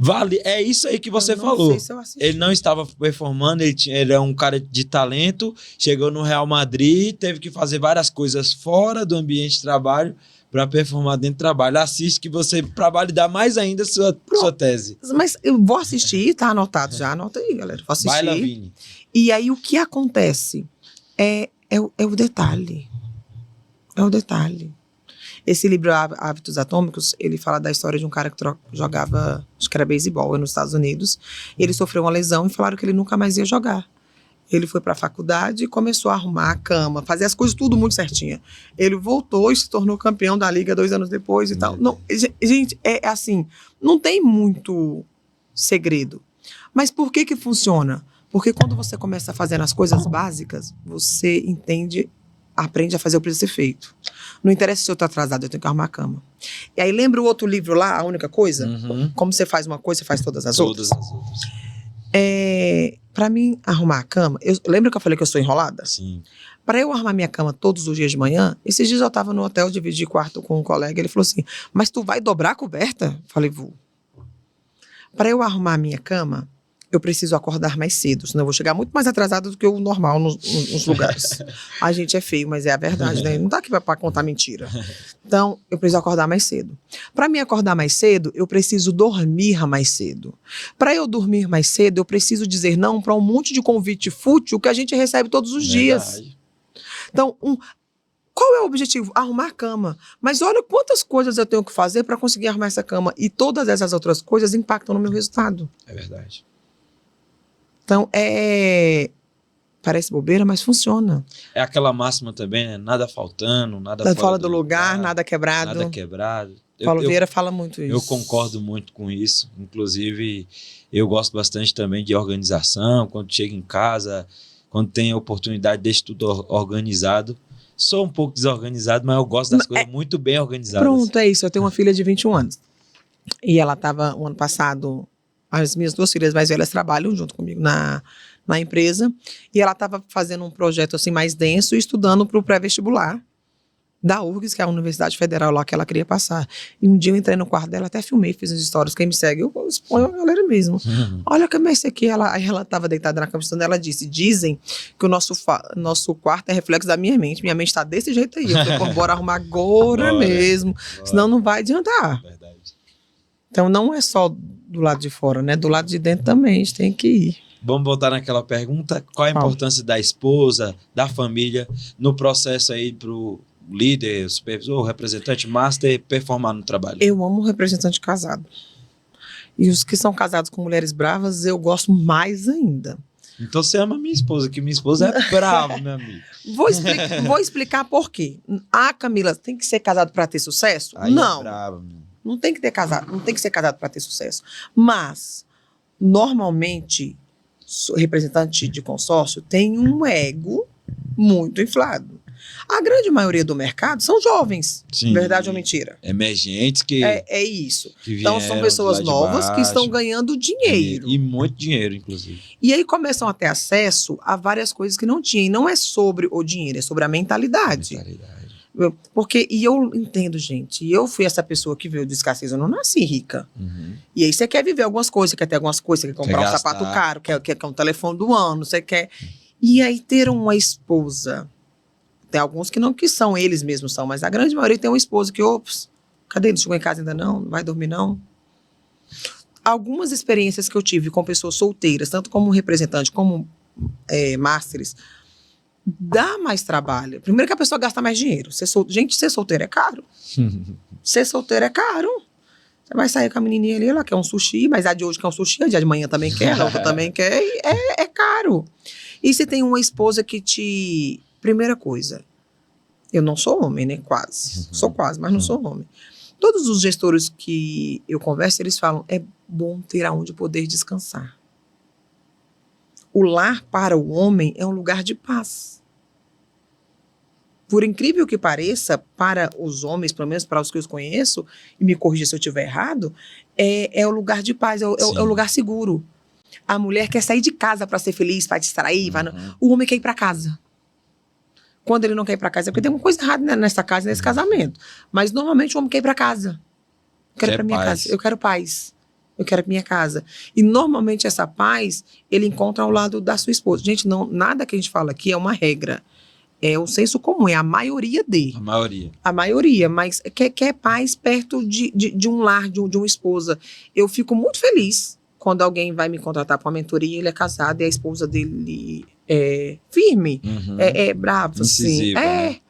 Vale, é isso aí que você falou. Não sei se eu assisti. Ele não estava performando, ele é um cara de talento, chegou no Real Madrid, teve que fazer várias coisas fora do ambiente de trabalho para performar dentro do trabalho. Assiste que você, para validar mais ainda sua tese. Mas eu vou assistir, tá anotado já. Anota aí, galera. Vou assistir. Baila Vini. E aí o que acontece é o detalhe. É o detalhe. Esse livro, Hábitos Atômicos, ele fala da história de um cara que jogava, acho que era beisebol, nos Estados Unidos. Ele sofreu uma lesão e falaram que ele nunca mais ia jogar. Ele foi para a faculdade e começou a arrumar a cama, fazer as coisas tudo muito certinho. Ele voltou e se tornou campeão da liga 2 anos depois e tal. Não, gente, é assim, não tem muito segredo. Mas por que funciona? Porque quando você começa a fazer as coisas básicas, você aprende a fazer o que precisa ser feito. Não interessa se eu estou atrasado, eu tenho que arrumar a cama. E aí lembra o outro livro lá, A Única Coisa? Uhum. Como você faz uma coisa, você faz todas as outras. Todas as outras. Para mim, arrumar a cama... Lembra que eu falei que eu sou enrolada? Sim. Para eu arrumar minha cama todos os dias de manhã, esses dias eu estava no hotel, dividi quarto com um colega, ele falou assim, mas tu vai dobrar a coberta? Falei, vou. Para eu arrumar a minha cama, eu preciso acordar mais cedo, senão eu vou chegar muito mais atrasada do que o normal nos lugares. A gente é feio, mas é a verdade, né? Não tá aqui para contar mentira. Então, eu preciso acordar mais cedo. Para mim acordar mais cedo, eu preciso dormir mais cedo. Para eu dormir mais cedo, eu preciso dizer não para um monte de convite fútil que a gente recebe todos os dias. Então, qual é o objetivo? Arrumar a cama. Mas olha quantas coisas eu tenho que fazer para conseguir arrumar essa cama. E todas essas outras coisas impactam no meu resultado. É verdade. Então, parece bobeira, mas funciona. É aquela máxima também, né? Nada faltando, nada fora do lugar, nada quebrado. Nada quebrado. Paulo Vieira fala muito isso. Eu concordo muito com isso. Inclusive, eu gosto bastante também de organização. Quando chego em casa, quando tenho a oportunidade, deixo tudo organizado. Sou um pouco desorganizado, mas eu gosto das coisas muito bem organizadas. Pronto, é isso. Eu tenho uma filha de 21 anos. E ela estava, o ano passado... As minhas 2 filhas mais velhas trabalham junto comigo na empresa. E ela estava fazendo um projeto assim mais denso e estudando para o pré-vestibular da URGS, que é a Universidade Federal lá que ela queria passar. E um dia eu entrei no quarto dela, até filmei, fiz as histórias. Quem me segue, eu exponho a galera mesmo. Uhum. Olha como é esse aqui. Aí ela estava deitada na cama estudando, ela disse, dizem que o nosso quarto é reflexo da minha mente. Minha mente está desse jeito aí. Eu falei, pô, bora arrumar agora mesmo. Senão não vai adiantar. Verdade. Então não é só do lado de fora, né? Do lado de dentro também a gente tem que ir. Vamos voltar naquela pergunta. Qual a importância da esposa, da família, no processo aí líder, supervisor, representante, master, performar no trabalho? Eu amo representante casado. E os que são casados com mulheres bravas, eu gosto mais ainda. Então você ama minha esposa, que minha esposa é brava, meu amigo. Vou explicar por quê. A Camila tem que ser casado para ter sucesso? Aí Não. É brava, meu. Não tem que ter casado, não tem que ser casado para ter sucesso. Mas, normalmente, representante de consórcio tem um ego muito inflado. A grande maioria do mercado são jovens. Sim. Verdade ou mentira? Emergentes que, É isso. que Então, são vieram pessoas de lá de novas que baixo. estão ganhando dinheiro. E muito dinheiro, inclusive. E aí começam a ter acesso a várias coisas que não tinham. E não é sobre o dinheiro, é sobre a mentalidade. Porque, e eu entendo, gente, e eu fui essa pessoa que veio de escassez, eu não nasci rica. Uhum. E aí você quer viver algumas coisas, você quer ter algumas coisas, você quer comprar um sapato caro, quer um telefone do ano, você quer... E aí ter uma esposa, tem alguns que são, eles mesmos são, mas a grande maioria tem uma esposa que, ops, cadê ele? Chegou em casa ainda não? Não vai dormir não? Algumas experiências que eu tive com pessoas solteiras, tanto como representante, como masters, dá mais trabalho. Primeiro que a pessoa gasta mais dinheiro. Gente, ser solteiro é caro. Ser solteiro é caro. Você vai sair com a menininha ali, ela quer um sushi, mas a de hoje quer um sushi, a de amanhã também quer, a outra também quer, e é caro. E se tem uma esposa que te... Primeira coisa, eu não sou homem, né? Quase. Sou quase, mas não sou homem. Todos os gestores que eu converso, eles falam, é bom ter aonde poder descansar. O lar para o homem é um lugar de paz. Por incrível que pareça, para os homens, pelo menos para os que eu conheço, e me corrija se eu estiver errado, é o lugar de paz, é o lugar seguro. A mulher quer sair de casa para ser feliz, para distrair. O homem quer ir para casa. Quando ele não quer ir para casa, é porque tem uma coisa errada nessa casa, nesse casamento. Mas normalmente o homem quer ir para casa. Eu quero ir para minha casa. Eu quero paz. Eu quero minha casa. E normalmente essa paz, ele encontra ao lado da sua esposa. Gente, não, nada que a gente fala aqui é uma regra. É um senso comum, é a maioria de. A maioria. A maioria, mas quer paz perto de um lar, de uma esposa. Eu fico muito feliz quando alguém vai me contratar para uma mentoria, ele é casado e a esposa dele é firme, é bravo, incisiva, assim. né?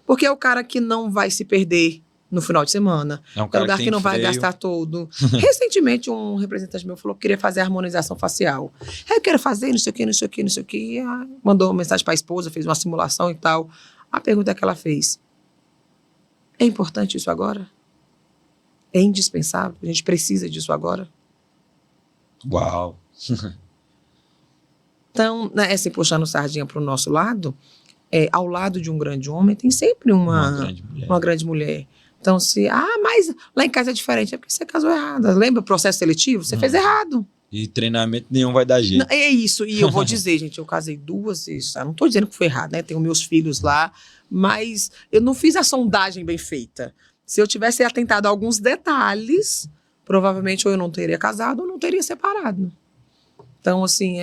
Porque é o cara que não vai se perder no final de semana. É um É cara o lugar que não vai gastar todo. Recentemente, um representante meu falou que queria fazer harmonização facial. Eu quero fazer, não sei o quê, não sei o quê, não sei o quê. E, mandou uma mensagem para a esposa, fez uma simulação e tal. A pergunta que ela fez: é importante isso agora? É indispensável? A gente precisa disso agora? Uau! Então, né, assim, puxando sardinha para o nosso lado, ao lado de um grande homem tem sempre uma grande mulher. Então, mas lá em casa é diferente, é porque você casou errado. Lembra o processo seletivo? Você fez errado. E treinamento nenhum vai dar jeito. Não, é isso, e eu vou dizer, gente, eu casei 2 vezes, não estou dizendo que foi errado, né? Tenho meus filhos lá, mas eu não fiz a sondagem bem feita. Se eu tivesse atentado a alguns detalhes, provavelmente ou eu não teria casado ou não teria separado. Então, assim,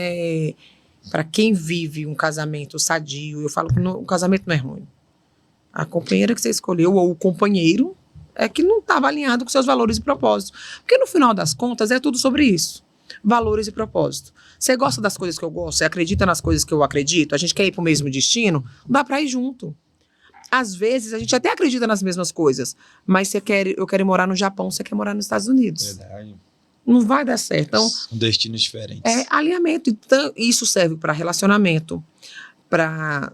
para quem vive um casamento sadio, eu falo que o casamento não é ruim. A companheira que você escolheu, ou o companheiro, é que não estava alinhado com seus valores e propósitos. Porque no final das contas é tudo sobre isso. Valores e propósito. Você gosta das coisas que eu gosto? Você acredita nas coisas que eu acredito? A gente quer ir para o mesmo destino? Não dá para ir junto. Às vezes, a gente até acredita nas mesmas coisas, mas eu quero morar no Japão, você quer morar nos Estados Unidos. Verdade. Não vai dar certo. Então, são destinos diferentes. É alinhamento. Então, isso serve para relacionamento, para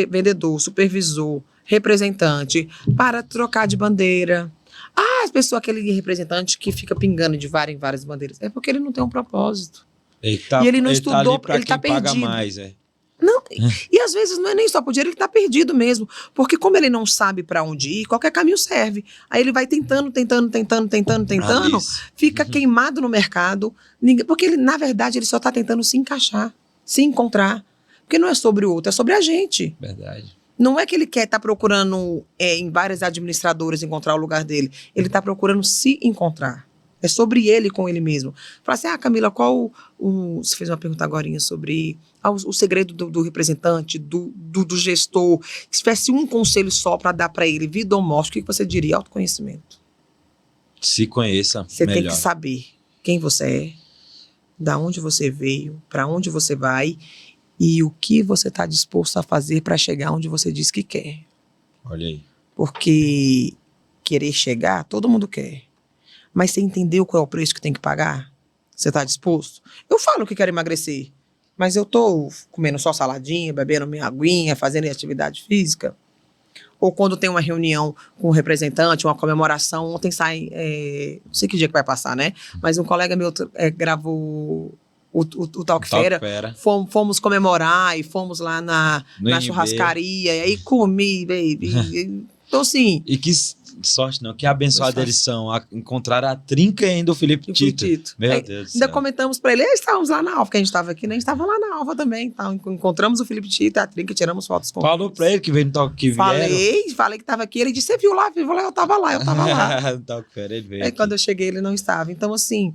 vendedor, supervisor, representante, para trocar de bandeira. As pessoas, aquele representante que fica pingando de vara em várias bandeiras. É porque ele não tem um propósito. E ele não estudou, ele está perdido. Paga mais, Não, e às vezes não é nem só por dinheiro, ele está perdido mesmo. Porque como ele não sabe para onde ir, qualquer caminho serve. Aí ele vai tentando, fica queimado no mercado. Porque ele, na verdade, ele só está tentando se encaixar, se encontrar. Porque não é sobre o outro, é sobre a gente. Verdade. Não é que ele quer estar procurando em várias administradoras encontrar o lugar dele. Ele está procurando se encontrar. É sobre ele com ele mesmo. Fala assim, Camila, qual você fez uma pergunta agorinha sobre o segredo do representante, do gestor. Se tivesse um conselho só para dar para ele, vida ou morte, o que você diria? Autoconhecimento. Se conheça melhor. Você tem que saber quem você é, da onde você veio, para onde você vai e o que você está disposto a fazer para chegar onde você diz que quer. Olha aí. Porque querer chegar, todo mundo quer. Mas você entendeu qual é o preço que tem que pagar? Você está disposto? Eu falo que quero emagrecer, mas eu estou comendo só saladinha, bebendo minha aguinha, fazendo atividade física. Ou quando tem uma reunião com um representante, uma comemoração, ontem sai, não sei que dia que vai passar, né? Mas um colega meu gravou o Talkfera, fomos comemorar e fomos lá na churrascaria, e aí comi, baby. Então, assim... E que sorte, não, que abençoados eles são, encontraram a trinca ainda o Felipe Tito. Meu Deus do céu. Ainda comentamos pra ele, estávamos lá na Alfa, que a gente estava aqui, né? A gente estava lá na Alfa também, então, encontramos o Felipe Tito, a trinca, tiramos fotos com Falou pra ele que veio no Talk que vieram. Falei que estava aqui, ele disse, você viu lá? Eu estava lá. No Talkfera, ele veio Aí aqui. quando eu cheguei, ele não estava. Então, assim,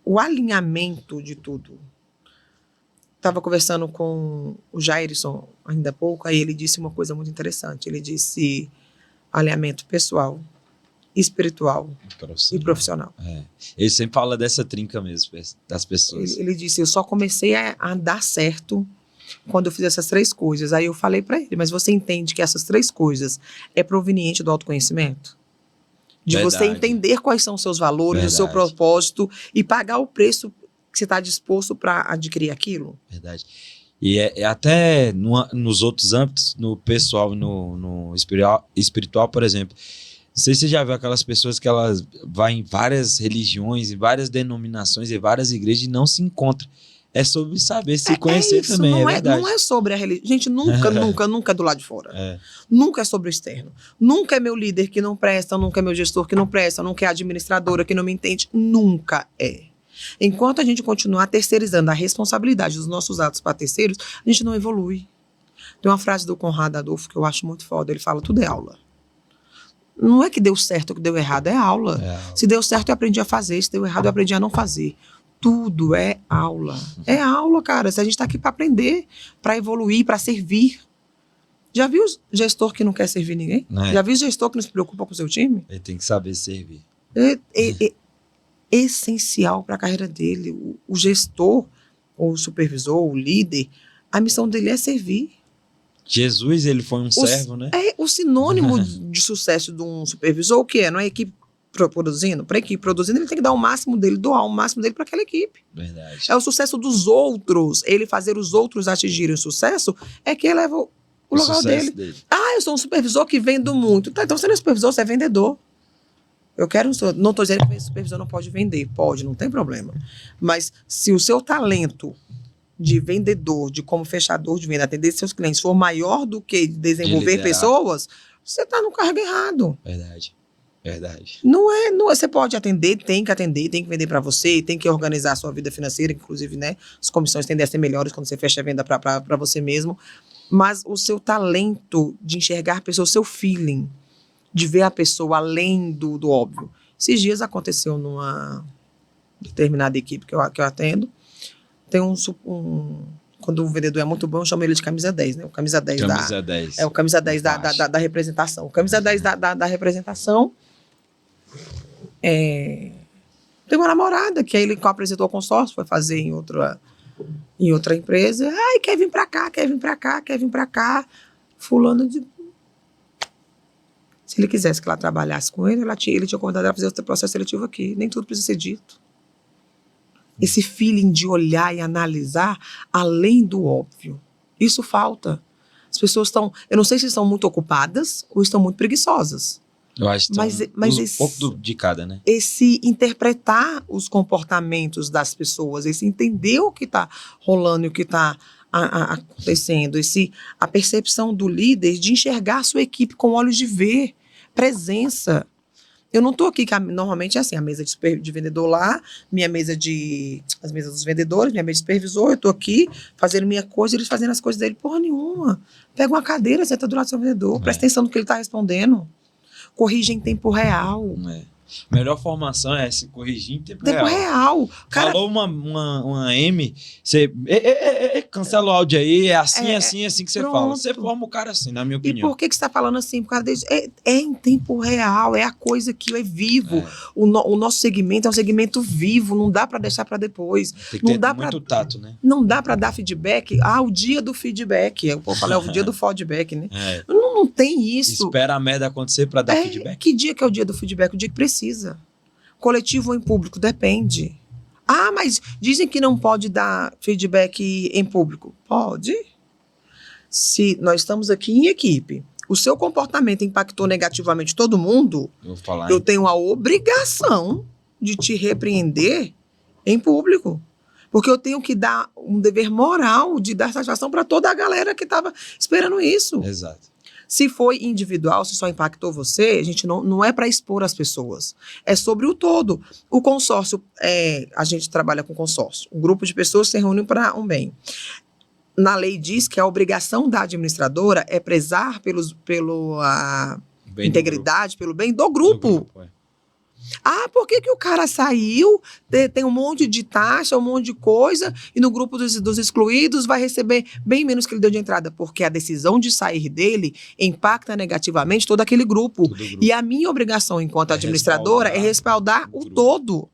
o alinhamento de tudo. Estava conversando com o Jairson ainda há pouco, aí ele disse uma coisa muito interessante. Ele disse alinhamento pessoal, espiritual e profissional. Ele sempre fala dessa trinca mesmo, das pessoas. Ele disse, eu só comecei a dar certo quando eu fiz essas 3 coisas. Aí eu falei para ele, mas você entende que essas 3 coisas é proveniente do autoconhecimento? De você entender quais são os seus valores, o seu propósito e pagar o preço que você está disposto para adquirir aquilo. Verdade. E até nos outros âmbitos, no pessoal, no espiritual, por exemplo. Não sei se você já viu aquelas pessoas que elas vão em várias religiões, em várias denominações, em várias igrejas e não se encontram. É sobre saber se conhecer isso, também, não verdade. Não é sobre a religião. Gente, nunca é do lado de fora. Nunca é sobre o externo. Nunca é meu líder que não presta, nunca é meu gestor que não presta, nunca é a administradora que não me entende. Nunca é. Enquanto a gente continuar terceirizando a responsabilidade dos nossos atos para terceiros, a gente não evolui. Tem uma frase do Conrado Adolfo que eu acho muito foda. Ele fala, tudo é aula. Não é que deu certo ou que deu errado, é aula. Se deu certo, eu aprendi a fazer. Se deu errado, eu aprendi a não fazer. Tudo é aula. É aula, cara. Se a gente está aqui para aprender, para evoluir, para servir. Já viu o gestor que não quer servir ninguém? Já viu o gestor que não se preocupa com o seu time? Ele tem que saber servir. É essencial para a carreira dele. O gestor, ou o supervisor, o líder, a missão dele é servir. Jesus, ele foi um servo, né? O sinônimo de sucesso de um supervisor, o que é? Não é a equipe produzindo? Para a equipe produzindo, ele tem que dar o máximo dele, doar o máximo dele para aquela equipe. Verdade. É o sucesso dos outros, ele fazer os outros atingirem o sucesso, é que eleva o lugar dele. Eu sou um supervisor que vendo muito. Tá, então você não é supervisor, você é vendedor. Não estou dizendo que o supervisor não pode vender. Pode, não tem problema. Mas se o seu talento de vendedor, de como fechador de venda, atender seus clientes, for maior do que desenvolver pessoas, você está no cargo errado. Verdade. Não é, você pode atender, tem que vender para você, tem que organizar a sua vida financeira, inclusive, né? As comissões tendem a ser melhores quando você fecha a venda para você mesmo. Mas o seu talento de enxergar a pessoa, o seu feeling, de ver a pessoa além do óbvio. Esses dias aconteceu numa determinada equipe que eu atendo, tem quando o vendedor é muito bom, eu chamo ele de camisa 10, né? O camisa 10 É o camisa 10 da representação. O camisa 10 da representação tem uma namorada que aí ele apresentou o consórcio, foi fazer em outra empresa. Quer vir pra cá. Fulano de... Se ele quisesse que ela trabalhasse com ele, ele tinha convidado ela a fazer o processo seletivo aqui. Nem tudo precisa ser dito. Esse feeling de olhar e analisar além do óbvio. Isso falta. As pessoas estão... Eu não sei se estão muito ocupadas ou estão muito preguiçosas. Eu acho que um pouco de cada, né? Esse interpretar os comportamentos das pessoas, esse entender o que está rolando e o que está acontecendo, a percepção do líder de enxergar a sua equipe com olhos de ver, presença. Eu não estou aqui, normalmente é assim, a mesa de vendedor lá, as mesas dos vendedores, minha mesa de supervisor, eu estou aqui fazendo minha coisa, eles fazendo as coisas dele, porra nenhuma. Pega uma cadeira, senta do lado do seu vendedor, presta atenção no que ele está respondendo. Corrige em tempo real. Melhor formação é se corrigir em tempo Tempo real. real. Cara, Falou uma M, você cancela o áudio aí, é assim que você pronto. fala. Você forma o cara assim, na minha E opinião. por que você está falando assim? Por causa disso. É em tempo real, é a coisa que é vivo. É. O nosso segmento é um segmento vivo, não dá para deixar para depois. Tem que Não ter dá muito pra- tato, né? Não dá para dar feedback. O dia do feedback. Eu vou falar, o dia do feedback, né? É. Não tem isso. Espera a merda acontecer pra dar feedback. Que dia que é o dia do feedback? O dia que precisa. Coletivo ou em público? Depende. Mas dizem que não pode dar feedback em público. Pode. Se nós estamos aqui em equipe, o seu comportamento impactou negativamente todo mundo, Eu vou falar. eu tenho a obrigação de te repreender em público. Porque eu tenho que dar um dever moral de dar satisfação para toda a galera que estava esperando isso. Exato. Se foi individual, se só impactou você, a gente não é para expor as pessoas. É sobre o todo. O consórcio, a gente trabalha com consórcio. Um grupo de pessoas se reúne para um bem. Na lei diz que a obrigação da administradora é prezar pela Bem do integridade, pelo bem do grupo. grupo. Por que o cara saiu, tem um monte de taxa, um monte de coisa, e no grupo dos excluídos vai receber bem menos que ele deu de entrada? Porque a decisão de sair dele impacta negativamente todo aquele grupo. Todo grupo. E a minha obrigação enquanto administradora é respaldar o grupo. todo.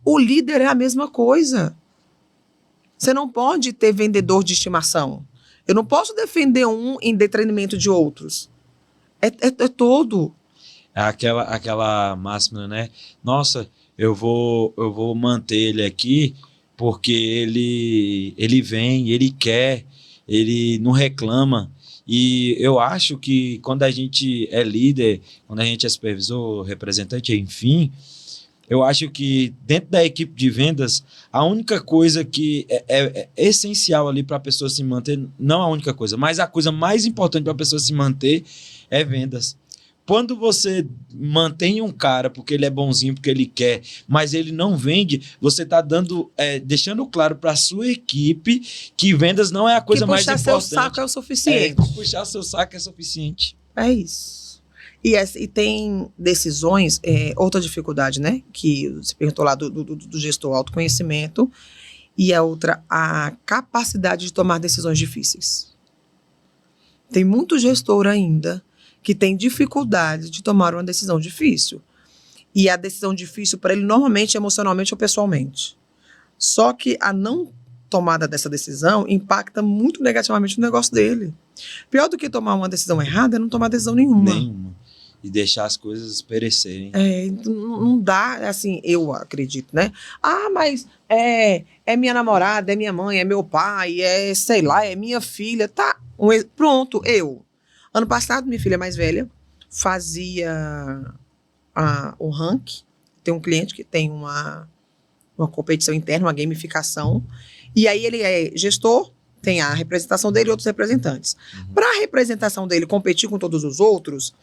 O líder é a mesma coisa. Você não pode ter vendedor de estimação. Eu não posso defender um em detrimento de outros. É todo. É aquela máxima, né? Nossa, eu vou manter ele aqui porque ele vem, ele quer, ele não reclama. E eu acho que quando a gente é líder, quando a gente é supervisor, representante, enfim, eu acho que dentro da equipe de vendas, a única coisa que é essencial ali para a pessoa se manter, não a única coisa, mas a coisa mais importante para a pessoa se manter é vendas. Quando você mantém um cara porque ele é bonzinho, porque ele quer, mas ele não vende, você está deixando claro para a sua equipe que vendas não é a coisa mais importante. Puxar seu saco é o suficiente. Puxar seu saco é suficiente. É isso. E tem decisões, outra dificuldade, né? Que você perguntou lá do gestor autoconhecimento, e a outra, a capacidade de tomar decisões difíceis. Tem muito gestor ainda que tem dificuldade de tomar uma decisão difícil. E a decisão difícil para ele, normalmente, emocionalmente ou pessoalmente. Só que a não tomada dessa decisão impacta muito negativamente no negócio dele. Pior do que tomar uma decisão errada é não tomar decisão nenhuma. E deixar as coisas perecerem. Não dá, assim, eu acredito, né? Mas é minha namorada, é minha mãe, é meu pai, sei lá, é minha filha, tá? Pronto, eu. Ano passado, minha filha mais velha fazia o ranking. Tem um cliente que tem uma competição interna, uma gamificação. E aí ele é gestor, tem a representação dele e outros representantes. Para a representação dele competir com todos os outros,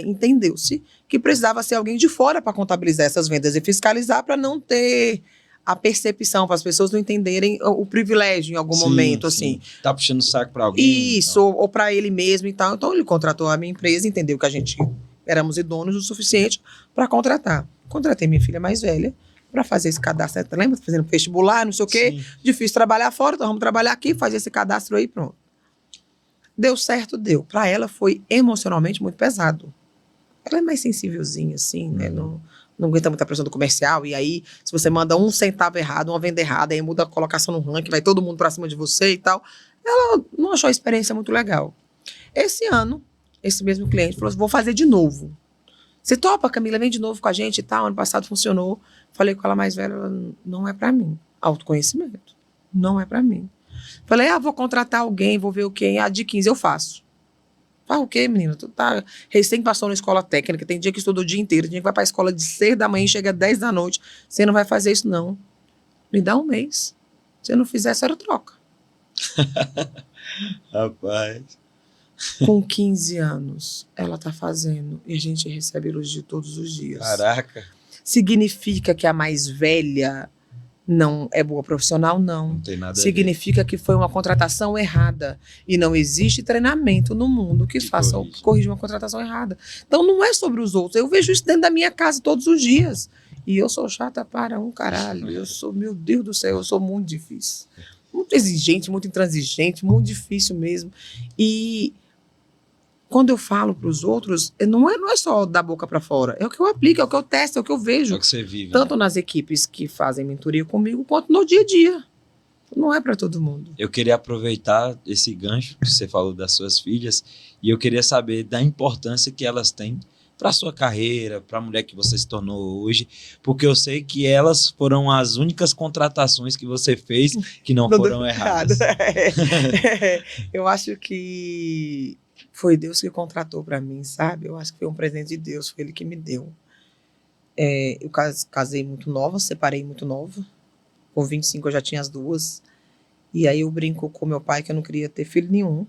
entendeu-se que precisava ser alguém de fora para contabilizar essas vendas e fiscalizar para não ter a percepção, para as pessoas não entenderem o privilégio em algum momento, assim. Tá puxando o saco para alguém. Isso, ou para ele mesmo e tal. Então, ele contratou a minha empresa, entendeu que a gente éramos idôneos o suficiente para contratar. Contratei minha filha mais velha para fazer esse cadastro. Lembra? Fazendo vestibular, não sei o quê. Sim. Difícil trabalhar fora, então vamos trabalhar aqui, fazer esse cadastro aí, pronto. Deu certo, deu. Para ela foi emocionalmente muito pesado. Ela é mais sensívelzinha, assim, né? Não aguenta muita pressão do comercial, e aí, se você manda 1 centavo errado, uma venda errada, aí muda a colocação no ranking, vai todo mundo pra cima de você e tal. Ela não achou a experiência muito legal. Esse ano, esse mesmo cliente falou assim, vou fazer de novo. Você topa, Camila, vem de novo com a gente e tal, ano passado funcionou. Falei com ela mais velha, ela, não é pra mim. Autoconhecimento, não é pra mim. Falei, vou contratar alguém, vou ver o quê? De 15 eu faço. Faz o quê, menina? Tu tá recém passou na escola técnica, tem dia que estuda o dia inteiro, tem dia que vai pra escola de 6 da manhã e chega às 10 da noite. Você não vai fazer isso, não. Me dá 1 mês. Se não fizer, a senhora troca. Rapaz. Com 15 anos, ela tá fazendo e a gente recebe elogio todos os dias. Caraca. Significa que a mais velha Não é boa profissional, não. Não tem nada a ver. Significa que foi uma contratação errada. E não existe treinamento no mundo que corrija uma contratação errada. Então não é sobre os outros. Eu vejo isso dentro da minha casa todos os dias. E eu sou chata para um caralho. Eu sou, meu Deus do céu, eu sou muito difícil. Muito exigente, muito intransigente, muito difícil mesmo. E quando eu falo para os outros, não é só da boca para fora. É o que eu aplico, é o que eu testo, é o que eu vejo. É o que você vive. Tanto nas equipes que fazem mentoria comigo, quanto no dia a dia. Não é para todo mundo. Eu queria aproveitar esse gancho que você falou das suas filhas e eu queria saber da importância que elas têm para a sua carreira, para a mulher que você se tornou hoje, porque eu sei que elas foram as únicas contratações que você fez que não foram erradas. Eu acho que foi Deus que contratou para mim, sabe? Eu acho que foi um presente de Deus, foi Ele que me deu. Eu casei muito nova, separei muito nova. Com 25 eu já tinha as duas. E aí eu brinco com meu pai que eu não queria ter filho nenhum.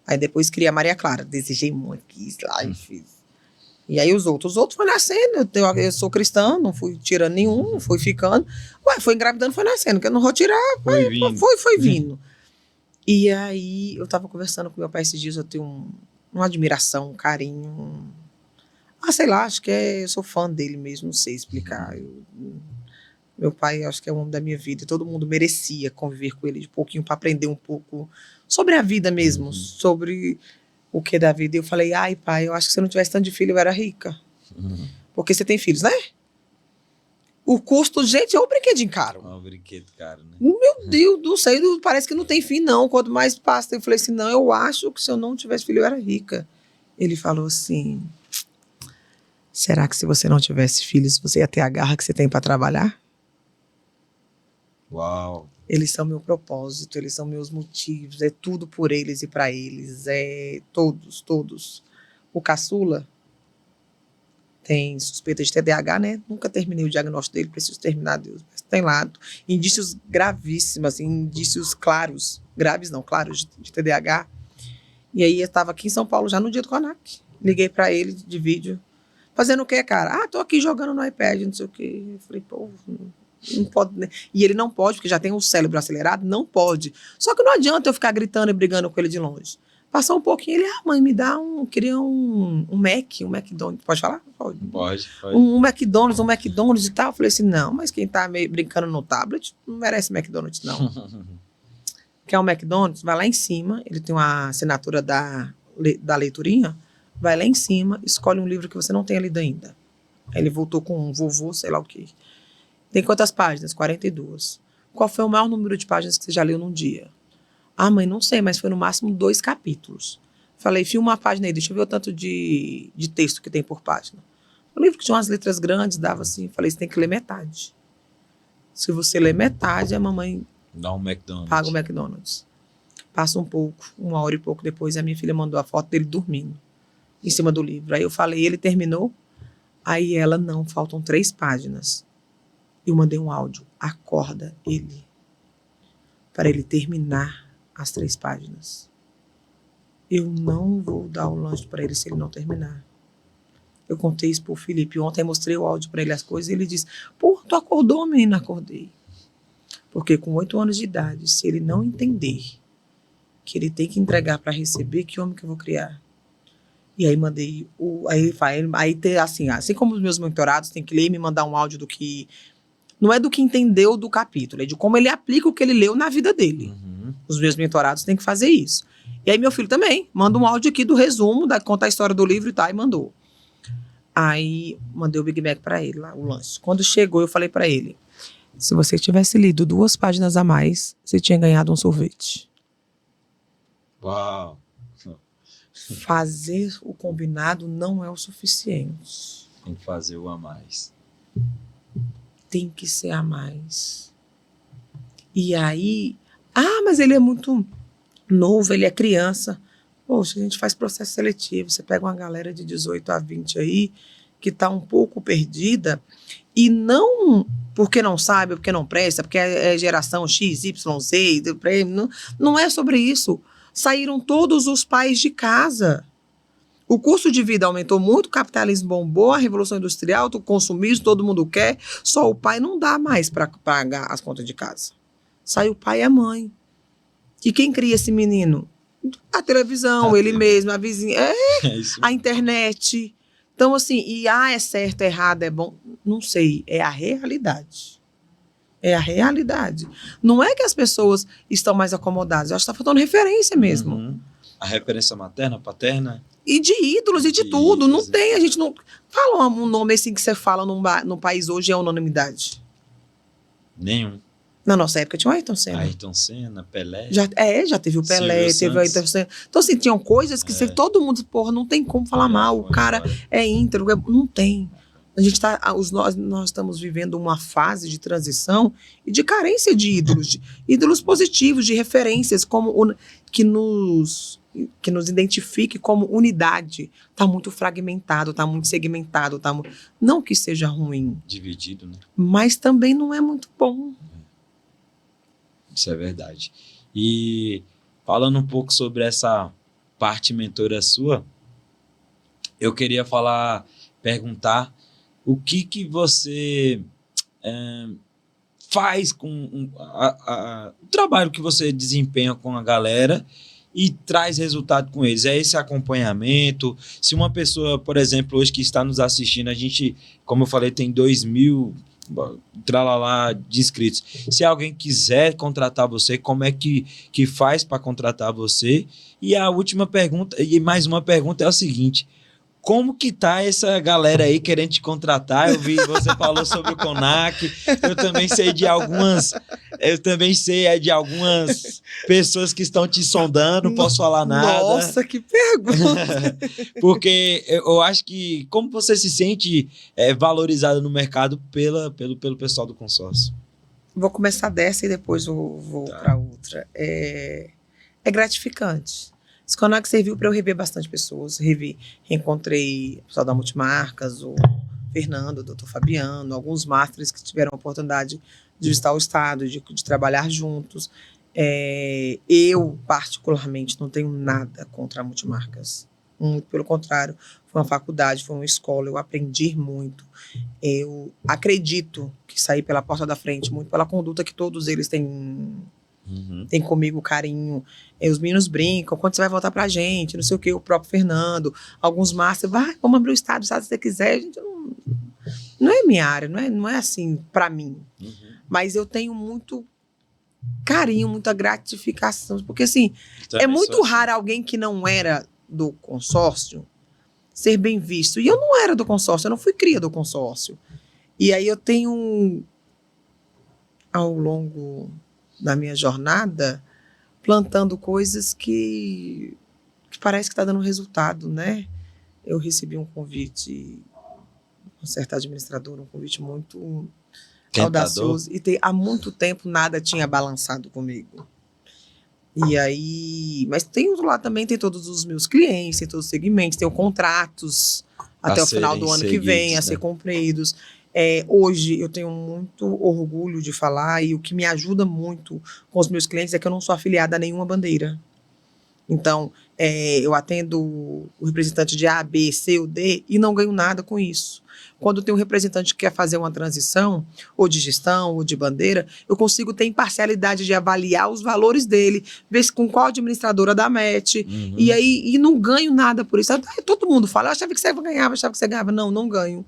Aí depois criei a Maria Clara. Desejei muito, quis lá e fiz. E aí os outros foram nascendo. Eu sou cristã, não fui tirando nenhum, fui ficando. Foi engravidando, foi nascendo, que eu não vou tirar. Foi vindo. E aí eu tava conversando com meu pai esses dias, eu tenho uma admiração, um carinho. Sei lá, acho que eu sou fã dele mesmo, não sei explicar. Meu pai, acho que é o homem da minha vida, e todo mundo merecia conviver com ele de pouquinho para aprender um pouco sobre a vida mesmo, sobre o que é da vida. E eu falei, pai, eu acho que se eu não tivesse tanto de filho, eu era rica. Porque você tem filhos, né? O custo, gente, é um brinquedinho caro. É um brinquedo caro, né? Meu Deus do céu, parece que não tem fim, não. Quanto mais passa, eu falei assim, não, eu acho que se eu não tivesse filho, eu era rica. Ele falou assim, será que se você não tivesse filhos, você ia ter a garra que você tem para trabalhar? Uau! Eles são meu propósito, eles são meus motivos, é tudo por eles e para eles, todos. O caçula tem suspeita de TDAH, né? Nunca terminei o diagnóstico dele, preciso terminar, Deus. Mas tem lá indícios gravíssimos, assim, indícios claros, graves não, claros de TDAH. E aí eu estava aqui em São Paulo já no dia do CONAC. Liguei para ele de vídeo. Fazendo o quê, cara? Tô aqui jogando no iPad, não sei o quê. Eu falei, pô, não pode, né? E ele não pode, porque já tem o cérebro acelerado, não pode. Só que não adianta eu ficar gritando e brigando com ele de longe. Passou um pouquinho, ele, mãe, me dá queria um McDonald's. Pode falar? Pode. Um McDonald's e tal. Eu falei assim, não, mas quem tá meio brincando no tablet não merece McDonald's, não. Quer um McDonald's? Vai lá em cima, ele tem uma assinatura da leiturinha, vai lá em cima, escolhe um livro que você não tenha lido ainda. Aí ele voltou com um vovô, sei lá o quê. Tem quantas páginas? 42. Qual foi o maior número de páginas que você já leu num dia? Mãe, não sei, mas foi no máximo 2 capítulos. Falei, filma uma página aí, deixa eu ver o tanto de texto que tem por página. O livro que tinha umas letras grandes, dava assim, falei, você tem que ler metade. Se você ler metade, a mamãe dá um McDonald's. Paga o McDonald's. Passa um pouco, 1 hora e pouco depois, a minha filha mandou a foto dele dormindo em cima do livro. Aí eu falei, ele terminou? Aí ela, não, faltam 3 páginas. Eu mandei um áudio, acorda ele, para ele terminar as 3 páginas. Eu não vou dar o lanche para ele se ele não terminar. Eu contei isso pro Felipe. Ontem eu mostrei o áudio para ele, as coisas, e ele disse, pô, tu acordou, menina? Acordei. Porque com 8 anos de idade, se ele não entender que ele tem que entregar para receber, que homem que eu vou criar? E aí mandei, assim como os meus mentorados tem que ler e me mandar um áudio do que, não é do que entendeu do capítulo, é de como ele aplica o que ele leu na vida dele. Os meus mentorados têm que fazer isso. E aí meu filho também, manda um áudio aqui do resumo, conta a história do livro e tal, e mandou. Aí mandei o Big Mac para ele lá, o lanche. Quando chegou, eu falei para ele, se você tivesse lido 2 páginas a mais, você tinha ganhado um sorvete. Uau! Fazer o combinado não é o suficiente. Tem que fazer o a mais. Tem que ser a mais. E aí, mas ele é muito novo, ele é criança. Poxa, a gente faz processo seletivo. Você pega uma galera de 18 a 20 aí, que está um pouco perdida, e não porque não sabe, porque não presta, porque é geração X, Y, Z, não é sobre isso. Saíram todos os pais de casa. O custo de vida aumentou muito, o capitalismo bombou, a revolução industrial, o consumismo, todo mundo quer, só o pai não dá mais para pagar as contas de casa. Sai o pai e a mãe. E quem cria esse menino? A televisão, ele mesmo, a vizinha, a internet. Então, assim, é certo, é errado, é bom? Não sei, é a realidade. É a realidade. Não é que as pessoas estão mais acomodadas, eu acho que está faltando referência mesmo. Uhum. A referência materna, paterna? E de ídolos e de tudo. Não tem, a gente não... Fala um nome assim que você fala num país hoje é unanimidade. Nenhum. Na nossa época tinha o Ayrton Senna. Ayrton Senna, Pelé. Já teve o Pelé, teve o Ayrton Senna. Então, assim, tinham coisas que todo mundo, porra, não tem como falar mal. O cara é íntegro, não tem. A gente nós estamos vivendo uma fase de transição e de carência de ídolos, ídolos positivos, de referências que nos identifique como unidade. Está muito fragmentado, está muito segmentado. Não que seja ruim. Dividido, né? Mas também não é muito bom. Isso é verdade. E falando um pouco sobre essa parte mentora sua, eu queria perguntar o que você faz com o trabalho que você desempenha com a galera e traz resultado com eles. É esse acompanhamento. Se uma pessoa, por exemplo, hoje que está nos assistindo, a gente, como eu falei, tem 2.000 tralalá de inscritos. Se alguém quiser contratar você, como é que faz para contratar você? E a última pergunta, e mais uma pergunta é o seguinte: como que tá essa galera aí querendo te contratar? Eu vi, você falou sobre o CONAC, eu também sei de algumas pessoas que estão te sondando, não posso falar nada. Nossa, que pergunta! Porque eu acho que, como você se sente valorizado no mercado pelo pessoal do consórcio? Vou começar dessa e depois vou para outra. É gratificante. Esse CONAC serviu para eu rever bastante pessoas. Reencontrei o pessoal da Multimarcas, o Fernando, o Dr. Fabiano, alguns masters que tiveram a oportunidade de visitar o estado, de trabalhar juntos. Eu, particularmente, não tenho nada contra a Multimarcas. Muito pelo contrário, foi uma faculdade, foi uma escola, eu aprendi muito. Eu acredito que saí pela porta da frente, muito pela conduta que todos eles têm. Tem comigo carinho. Os meninos brincam, quando você vai voltar pra gente, não sei o que, o próprio Fernando, alguns masters, vamos abrir o estado se você quiser. Gente, não é minha área, não é assim pra mim. Mas eu tenho muito carinho, muita gratificação, porque assim, é muito raro alguém que não era do consórcio ser bem visto. E eu não era do consórcio, eu não fui cria do consórcio. E aí eu tenho, ao longo da minha jornada, plantando coisas que parece que está dando resultado, né? Eu recebi um convite, uma certa administradora, um convite muito audacioso, e há muito tempo nada tinha balançado comigo. E aí, mas tem outro lado também, tem todos os meus clientes, tem todos os segmentos, tem contratos até o final do ano que vem a ser cumpridos. Hoje eu tenho muito orgulho de falar, e o que me ajuda muito com os meus clientes é que eu não sou afiliada a nenhuma bandeira. Então, eu atendo o representante de A, B, C ou D e não ganho nada com isso. Quando tem um representante que quer fazer uma transição, ou de gestão, ou de bandeira, eu consigo ter imparcialidade de avaliar os valores dele, ver com qual administradora da MET, e não ganho nada por isso. Todo mundo fala, eu achava que você ganhava, Não ganho.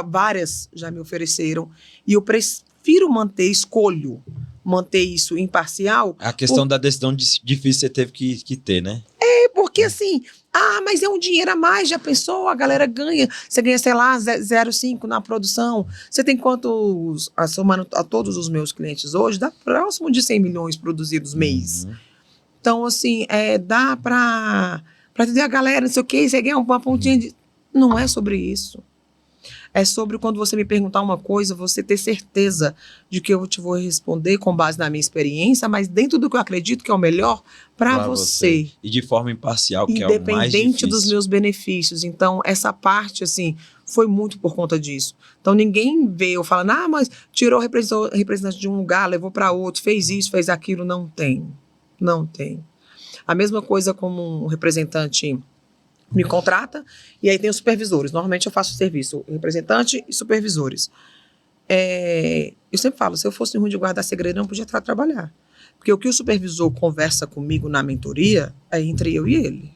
Várias já me ofereceram, e eu prefiro escolho manter isso imparcial. A questão da decisão difícil você teve que ter, né? Porque assim, mas é um dinheiro a mais, já pensou? A galera ganha, você ganha, sei lá, 0,5 na produção. Você tem quantos, somando a todos os meus clientes hoje, dá próximo de 100 milhões produzidos mês. Então, assim, dá para atender a galera, não sei o quê, você ganha uma pontinha de... Não é sobre isso. É sobre quando você me perguntar uma coisa, você ter certeza de que eu te vou responder com base na minha experiência, mas dentro do que eu acredito que é o melhor para você. E de forma imparcial, que é o mais difícil. Independente dos meus benefícios. Então, essa parte, assim, foi muito por conta disso. Então, ninguém veio falando, mas tirou o representante de um lugar, levou para outro, fez isso, fez aquilo. Não tem. Não tem. A mesma coisa como um representante me contrata, e aí tem os supervisores. Normalmente eu faço serviço representante e supervisores. Eu sempre falo, se eu fosse ruim de guardar segredo, eu não podia trabalhar. Porque o que o supervisor conversa comigo na mentoria é entre eu e ele.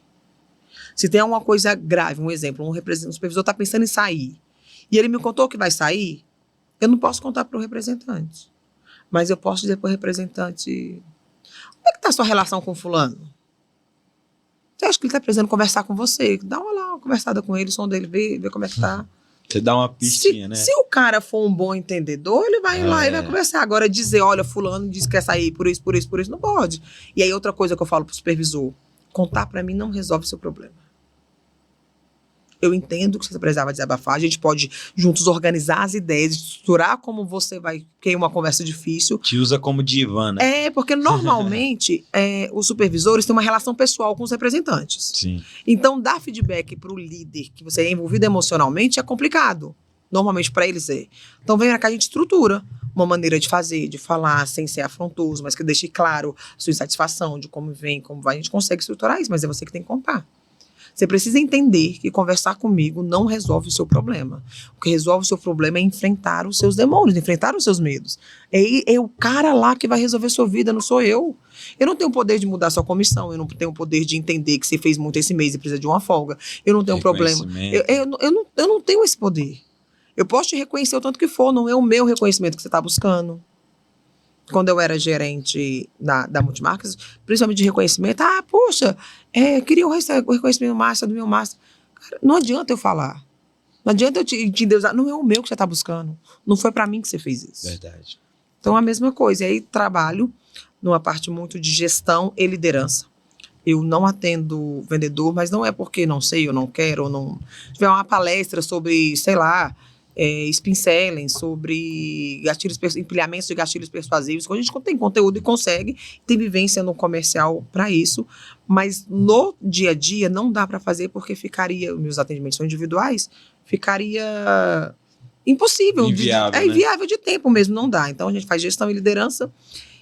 Se tem alguma coisa grave, um exemplo, um supervisor está pensando em sair, e ele me contou que vai sair, eu não posso contar para o representante. Mas eu posso dizer para o representante, como é que está a sua relação com fulano? Você acha que ele está precisando conversar com você? Dá uma conversada com ele, o som dele, vê como é que está. Você dá uma pistinha, né? Se o cara for um bom entendedor, ele vai lá e vai conversar. Agora, dizer, olha, fulano disse que quer sair por isso, não pode. E aí, outra coisa que eu falo pro supervisor, contar para mim não resolve o seu problema. Eu entendo que você precisava desabafar, a gente pode juntos organizar as ideias, estruturar como você vai ter uma conversa difícil. Te usa como divã, né? Porque normalmente os supervisores têm uma relação pessoal com os representantes. Sim. Então, dar feedback para o líder que você é envolvido emocionalmente é complicado. Normalmente para eles é. Então, vem cá, a gente estrutura uma maneira de fazer, de falar, sem ser afrontoso, mas que deixe claro a sua insatisfação de como vem, como vai. A gente consegue estruturar isso, mas é você que tem que contar. Você precisa entender que conversar comigo não resolve o seu problema. O que resolve o seu problema é enfrentar os seus demônios, enfrentar os seus medos. É o cara lá que vai resolver a sua vida, não sou eu. Eu não tenho o poder de mudar sua comissão, eu não tenho o poder de entender que você fez muito esse mês e precisa de uma folga. Eu não tenho problema. Eu não tenho esse poder. Eu posso te reconhecer o tanto que for, não é o meu reconhecimento que você está buscando. Quando eu era gerente da Multimarcas, principalmente de reconhecimento, poxa, queria o reconhecimento master do meu master. Cara, não adianta eu falar. Não adianta eu te endeusar. Não é o meu que você está buscando. Não foi para mim que você fez isso. Verdade. Então, a mesma coisa. E aí, trabalho numa parte muito de gestão e liderança. Eu não atendo vendedor, mas não é porque não sei, ou não quero, ou não... Se tiver uma palestra sobre, sei lá... spin selling, sobre empilhamentos de gatilhos persuasivos, quando a gente tem conteúdo e consegue, tem vivência no comercial para isso, mas no dia a dia não dá para fazer porque meus atendimentos são individuais, ficaria impossível. Inviável, inviável de tempo mesmo, não dá. Então a gente faz gestão e liderança,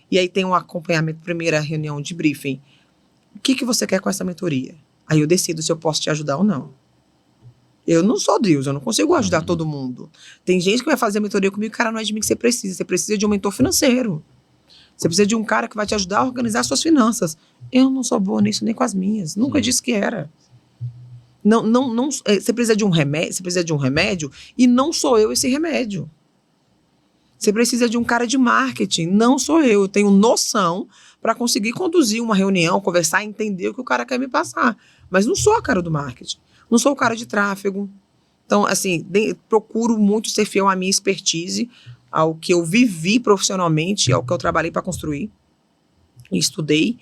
e aí tem um acompanhamento, primeira reunião de briefing. O que você quer com essa mentoria? Aí eu decido se eu posso te ajudar ou não. Eu não sou Deus, eu não consigo ajudar todo mundo. Tem gente que vai fazer a mentoria comigo, cara, não é de mim que você precisa de um mentor financeiro. Você precisa de um cara que vai te ajudar a organizar suas finanças. Eu não sou boa nisso nem com as minhas, nunca disse que era. Não, você precisa de um remédio e não sou eu esse remédio. Você precisa de um cara de marketing, não sou eu. Eu tenho noção para conseguir conduzir uma reunião, conversar, entender o que o cara quer me passar. Mas não sou a cara do marketing. Não sou o cara de tráfego. Então, assim, procuro muito ser fiel à minha expertise, ao que eu vivi profissionalmente, ao que eu trabalhei para construir. E estudei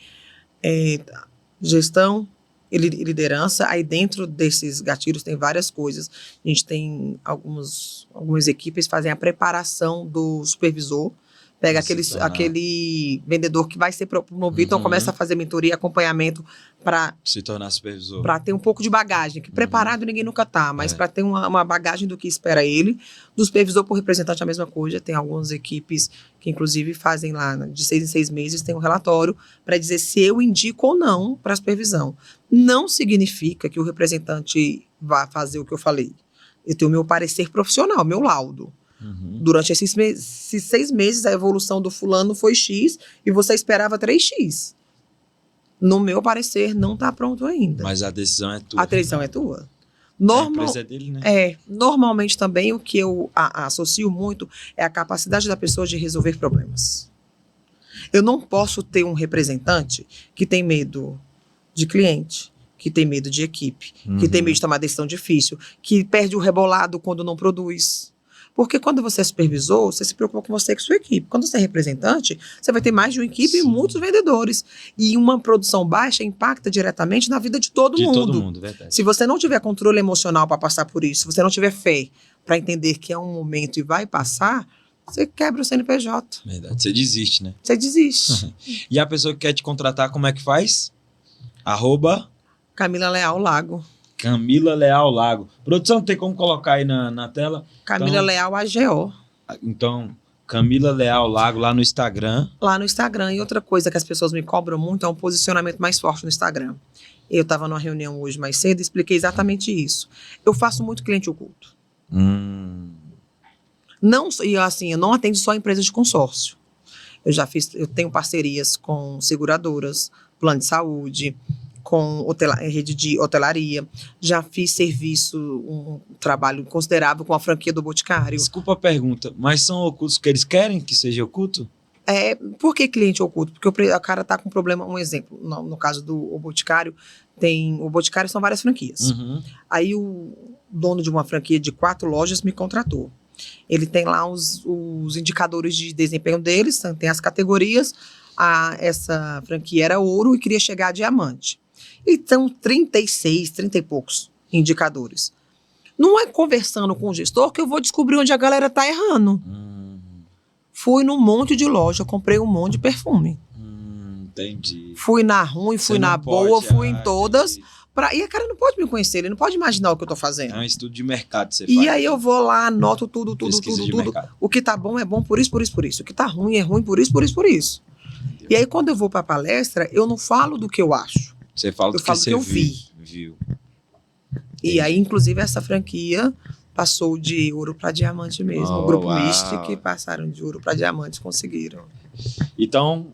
gestão e liderança. Aí dentro desses gatilhos tem várias coisas. A gente tem algumas equipes que fazem a preparação do supervisor. Pega aquele vendedor que vai ser promovido, então começa a fazer mentoria e acompanhamento para se tornar supervisor. Para ter um pouco de bagagem, que preparado ninguém nunca tá, mas para ter uma bagagem do que espera ele. Do supervisor por representante a mesma coisa. Tem algumas equipes que inclusive fazem lá, de 6 em 6 meses, tem um relatório para dizer se eu indico ou não para a supervisão. Não significa que o representante vá fazer o que eu falei. Eu tenho o meu parecer profissional, meu laudo. Durante esses 6 meses, a evolução do fulano foi X e você esperava 3X. No meu parecer, não está pronto ainda. Mas a decisão é tua. A decisão é tua. A empresa é dele, né? Normalmente também o que eu associo muito é a capacidade da pessoa de resolver problemas. Eu não posso ter um representante que tem medo de cliente, que tem medo de equipe, que tem medo de tomar decisão difícil, que perde o rebolado quando não produz. Porque quando você é supervisor, você se preocupa com você e com sua equipe. Quando você é representante, você vai ter mais de uma equipe e muitos vendedores. E uma produção baixa impacta diretamente na vida de todo mundo. De todo mundo, verdade. Se você não tiver controle emocional para passar por isso, se você não tiver fé para entender que é um momento e vai passar, você quebra o CNPJ. Verdade. Você desiste, né? Você desiste. E a pessoa que quer te contratar, como é que faz? Camila Leal Lago. Camila Leal Lago. Produção, tem como colocar aí na tela? Camila Leal AGO. Então, Camila Leal Lago lá no Instagram. Lá no Instagram. E outra coisa que as pessoas me cobram muito é um posicionamento mais forte no Instagram. Eu estava numa reunião hoje mais cedo e expliquei exatamente isso. Eu faço muito cliente oculto. Não, e assim, eu não atendo só empresas de consórcio. Eu tenho parcerias com seguradoras, plano de saúde, com rede de hotelaria. Já fiz serviço, um trabalho considerável com a franquia do Boticário. Desculpa a pergunta, mas são ocultos que eles querem que seja oculto? Por que cliente oculto? Porque o cara está com problema, um exemplo, no caso do Boticário, o Boticário são várias franquias. Aí o dono de uma franquia de 4 lojas me contratou. Ele tem lá os indicadores de desempenho deles, tem as categorias. Essa franquia era ouro e queria chegar a diamante. Então, 36, 30 e poucos indicadores. Não é conversando com o gestor que eu vou descobrir onde a galera tá errando. Fui num monte de loja, comprei um monte de perfume. Entendi. Fui na ruim, fui na boa, fui em todas. E a cara não pode me conhecer, ele não pode imaginar o que eu tô fazendo. É um estudo de mercado que você faz. E aí eu vou lá, anoto tudo. Mercado. O que tá bom é bom por isso. O que tá ruim é ruim por isso. Entendeu? E aí quando eu vou pra palestra, eu não falo do que eu acho. Você fala do que você eu vi. viu. E aí, inclusive, essa franquia passou de ouro para diamante mesmo. O grupo Mystic passaram de ouro para diamante, conseguiram. Então,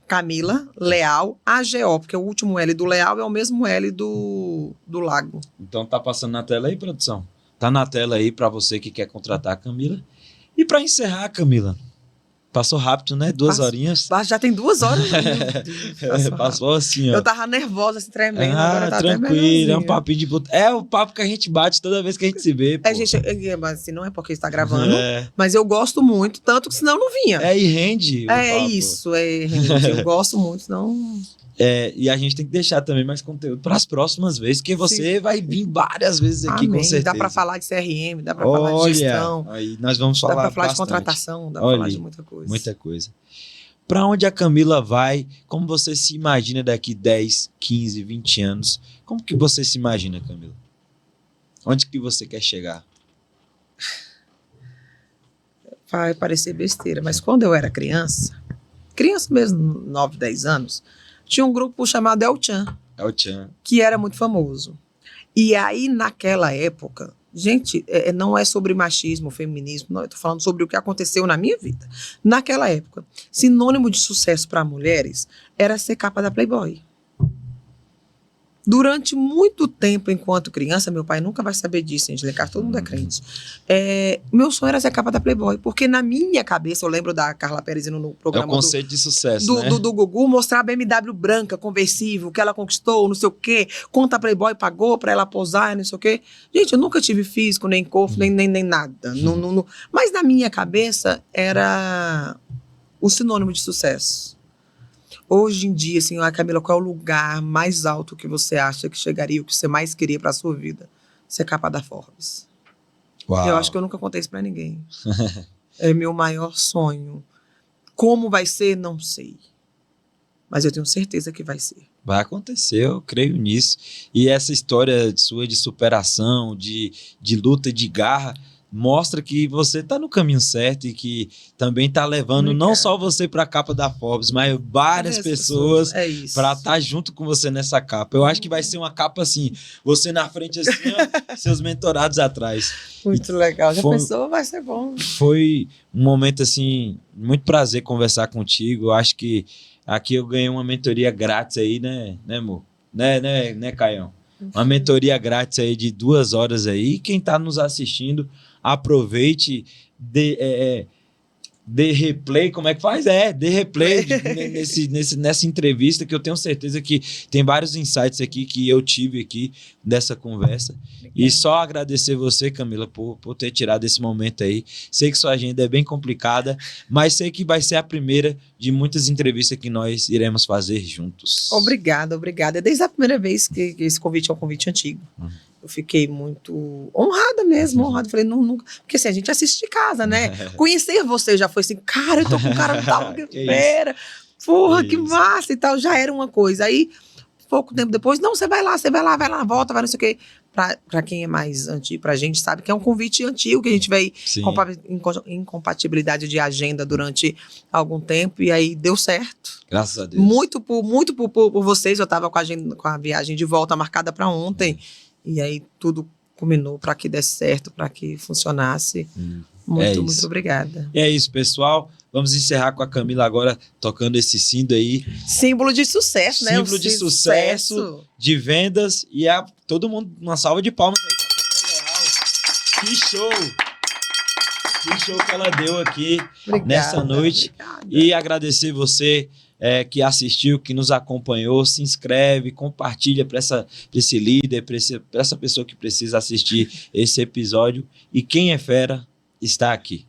Camila Leal AGO, porque o último L do Leal é o mesmo L do Lago. Então tá passando na tela aí, produção? Tá na tela aí para você que quer contratar a Camila. E para encerrar, Camila, passou rápido, né? 2 horinhas. Já tem 2 horas. Meu Deus, passou assim, ó. Eu tava nervosa, assim, tremendo. Agora tá tranquilo, é um papinho de boteco. É o papo que a gente bate toda vez que a gente se vê, pô. Assim, não é porque está gravando, mas eu gosto muito, tanto que senão não vinha. E rende. Isso, rende. Eu gosto muito, senão... E a gente tem que deixar também mais conteúdo para as próximas vezes, porque você vai vir várias vezes aqui, com certeza. Dá para falar de CRM, dá para falar de gestão. Aí nós vamos falar dá para falar bastante. De contratação, dá para falar de muita coisa. Muita coisa. Para onde a Camila vai? Como você se imagina daqui 10, 15, 20 anos? Como que você se imagina, Camila? Onde que você quer chegar? Vai parecer besteira, mas quando eu era criança mesmo, 9, 10 anos, tinha um grupo chamado El Chan, que era muito famoso. E aí, naquela época, gente, não é sobre machismo, feminismo, não, eu tô falando sobre o que aconteceu na minha vida. Naquela época, sinônimo de sucesso para mulheres era ser capa da Playboy. Durante muito tempo, enquanto criança, meu pai nunca vai saber disso, Angelicar, todo mundo é crente. Meu sonho era ser capa da Playboy, porque na minha cabeça, eu lembro da Carla Pérez no programa o conceito de sucesso, né? do Gugu, mostrar a BMW branca, conversível, que ela conquistou, não sei o quê, quanto a Playboy pagou pra ela posar, não sei o quê. Gente, eu nunca tive físico, nem corpo, nem nada. Não. Mas na minha cabeça, era o sinônimo de sucesso. Hoje em dia, assim, Camila, qual é o lugar mais alto que você acha que chegaria, o que você mais queria para a sua vida? Ser capa da Forbes. Uau. Eu acho que eu nunca contei isso para ninguém. É meu maior sonho. Como vai ser, não sei. Mas eu tenho certeza que vai ser. Vai acontecer, eu creio nisso. E essa história sua de superação, de luta, de garra, mostra que você está no caminho certo e que também está levando não só você para a capa da Forbes, mas várias pessoas para estar junto com você nessa capa. Eu acho que vai ser uma capa assim, você na frente assim, ó, seus mentorados atrás. Muito legal. Já pensou? Vai ser bom. Foi um momento assim, muito prazer conversar contigo. Eu acho que aqui eu ganhei uma mentoria grátis aí, né, amor? Né, Caião? Uma mentoria grátis aí de 2 horas aí. Quem está nos assistindo, aproveite, dê replay, como é que faz? Dê replay nessa entrevista, que eu tenho certeza que tem vários insights aqui que eu tive aqui dessa conversa. E só agradecer você, Camila, por ter tirado esse momento aí. Sei que sua agenda é bem complicada, mas sei que vai ser a primeira de muitas entrevistas que nós iremos fazer juntos. Obrigada. Desde a primeira vez que esse convite é um convite antigo. Eu fiquei muito honrada mesmo, honrada. Falei, nunca. Porque assim, a gente assiste de casa, né? Conhecer você já foi assim, cara, eu tô com um cara tal, que fera. Porra, que massa e tal. Já era uma coisa. Aí, pouco tempo depois, não, você vai lá, volta, vai não sei o quê. para quem é mais antigo, pra gente sabe que é um convite antigo, que a gente vai Sim. incompatibilidade de agenda durante algum tempo, e aí deu certo. Graças a Deus. Muito por vocês, eu estava com a viagem de volta marcada para ontem, e aí tudo culminou para que desse certo, para que funcionasse. Muito obrigada. E é isso, pessoal. Vamos encerrar com a Camila agora tocando esse símbolo aí. Símbolo de sucesso, né? Símbolo de sucesso, de vendas. E todo mundo, uma salva de palmas aí pra Camila Leal. Que show! Que show que ela deu aqui nessa noite. Obrigada. E agradecer você que assistiu, que nos acompanhou. Se inscreve, compartilha para esse líder, para essa pessoa que precisa assistir esse episódio. E quem é fera está aqui.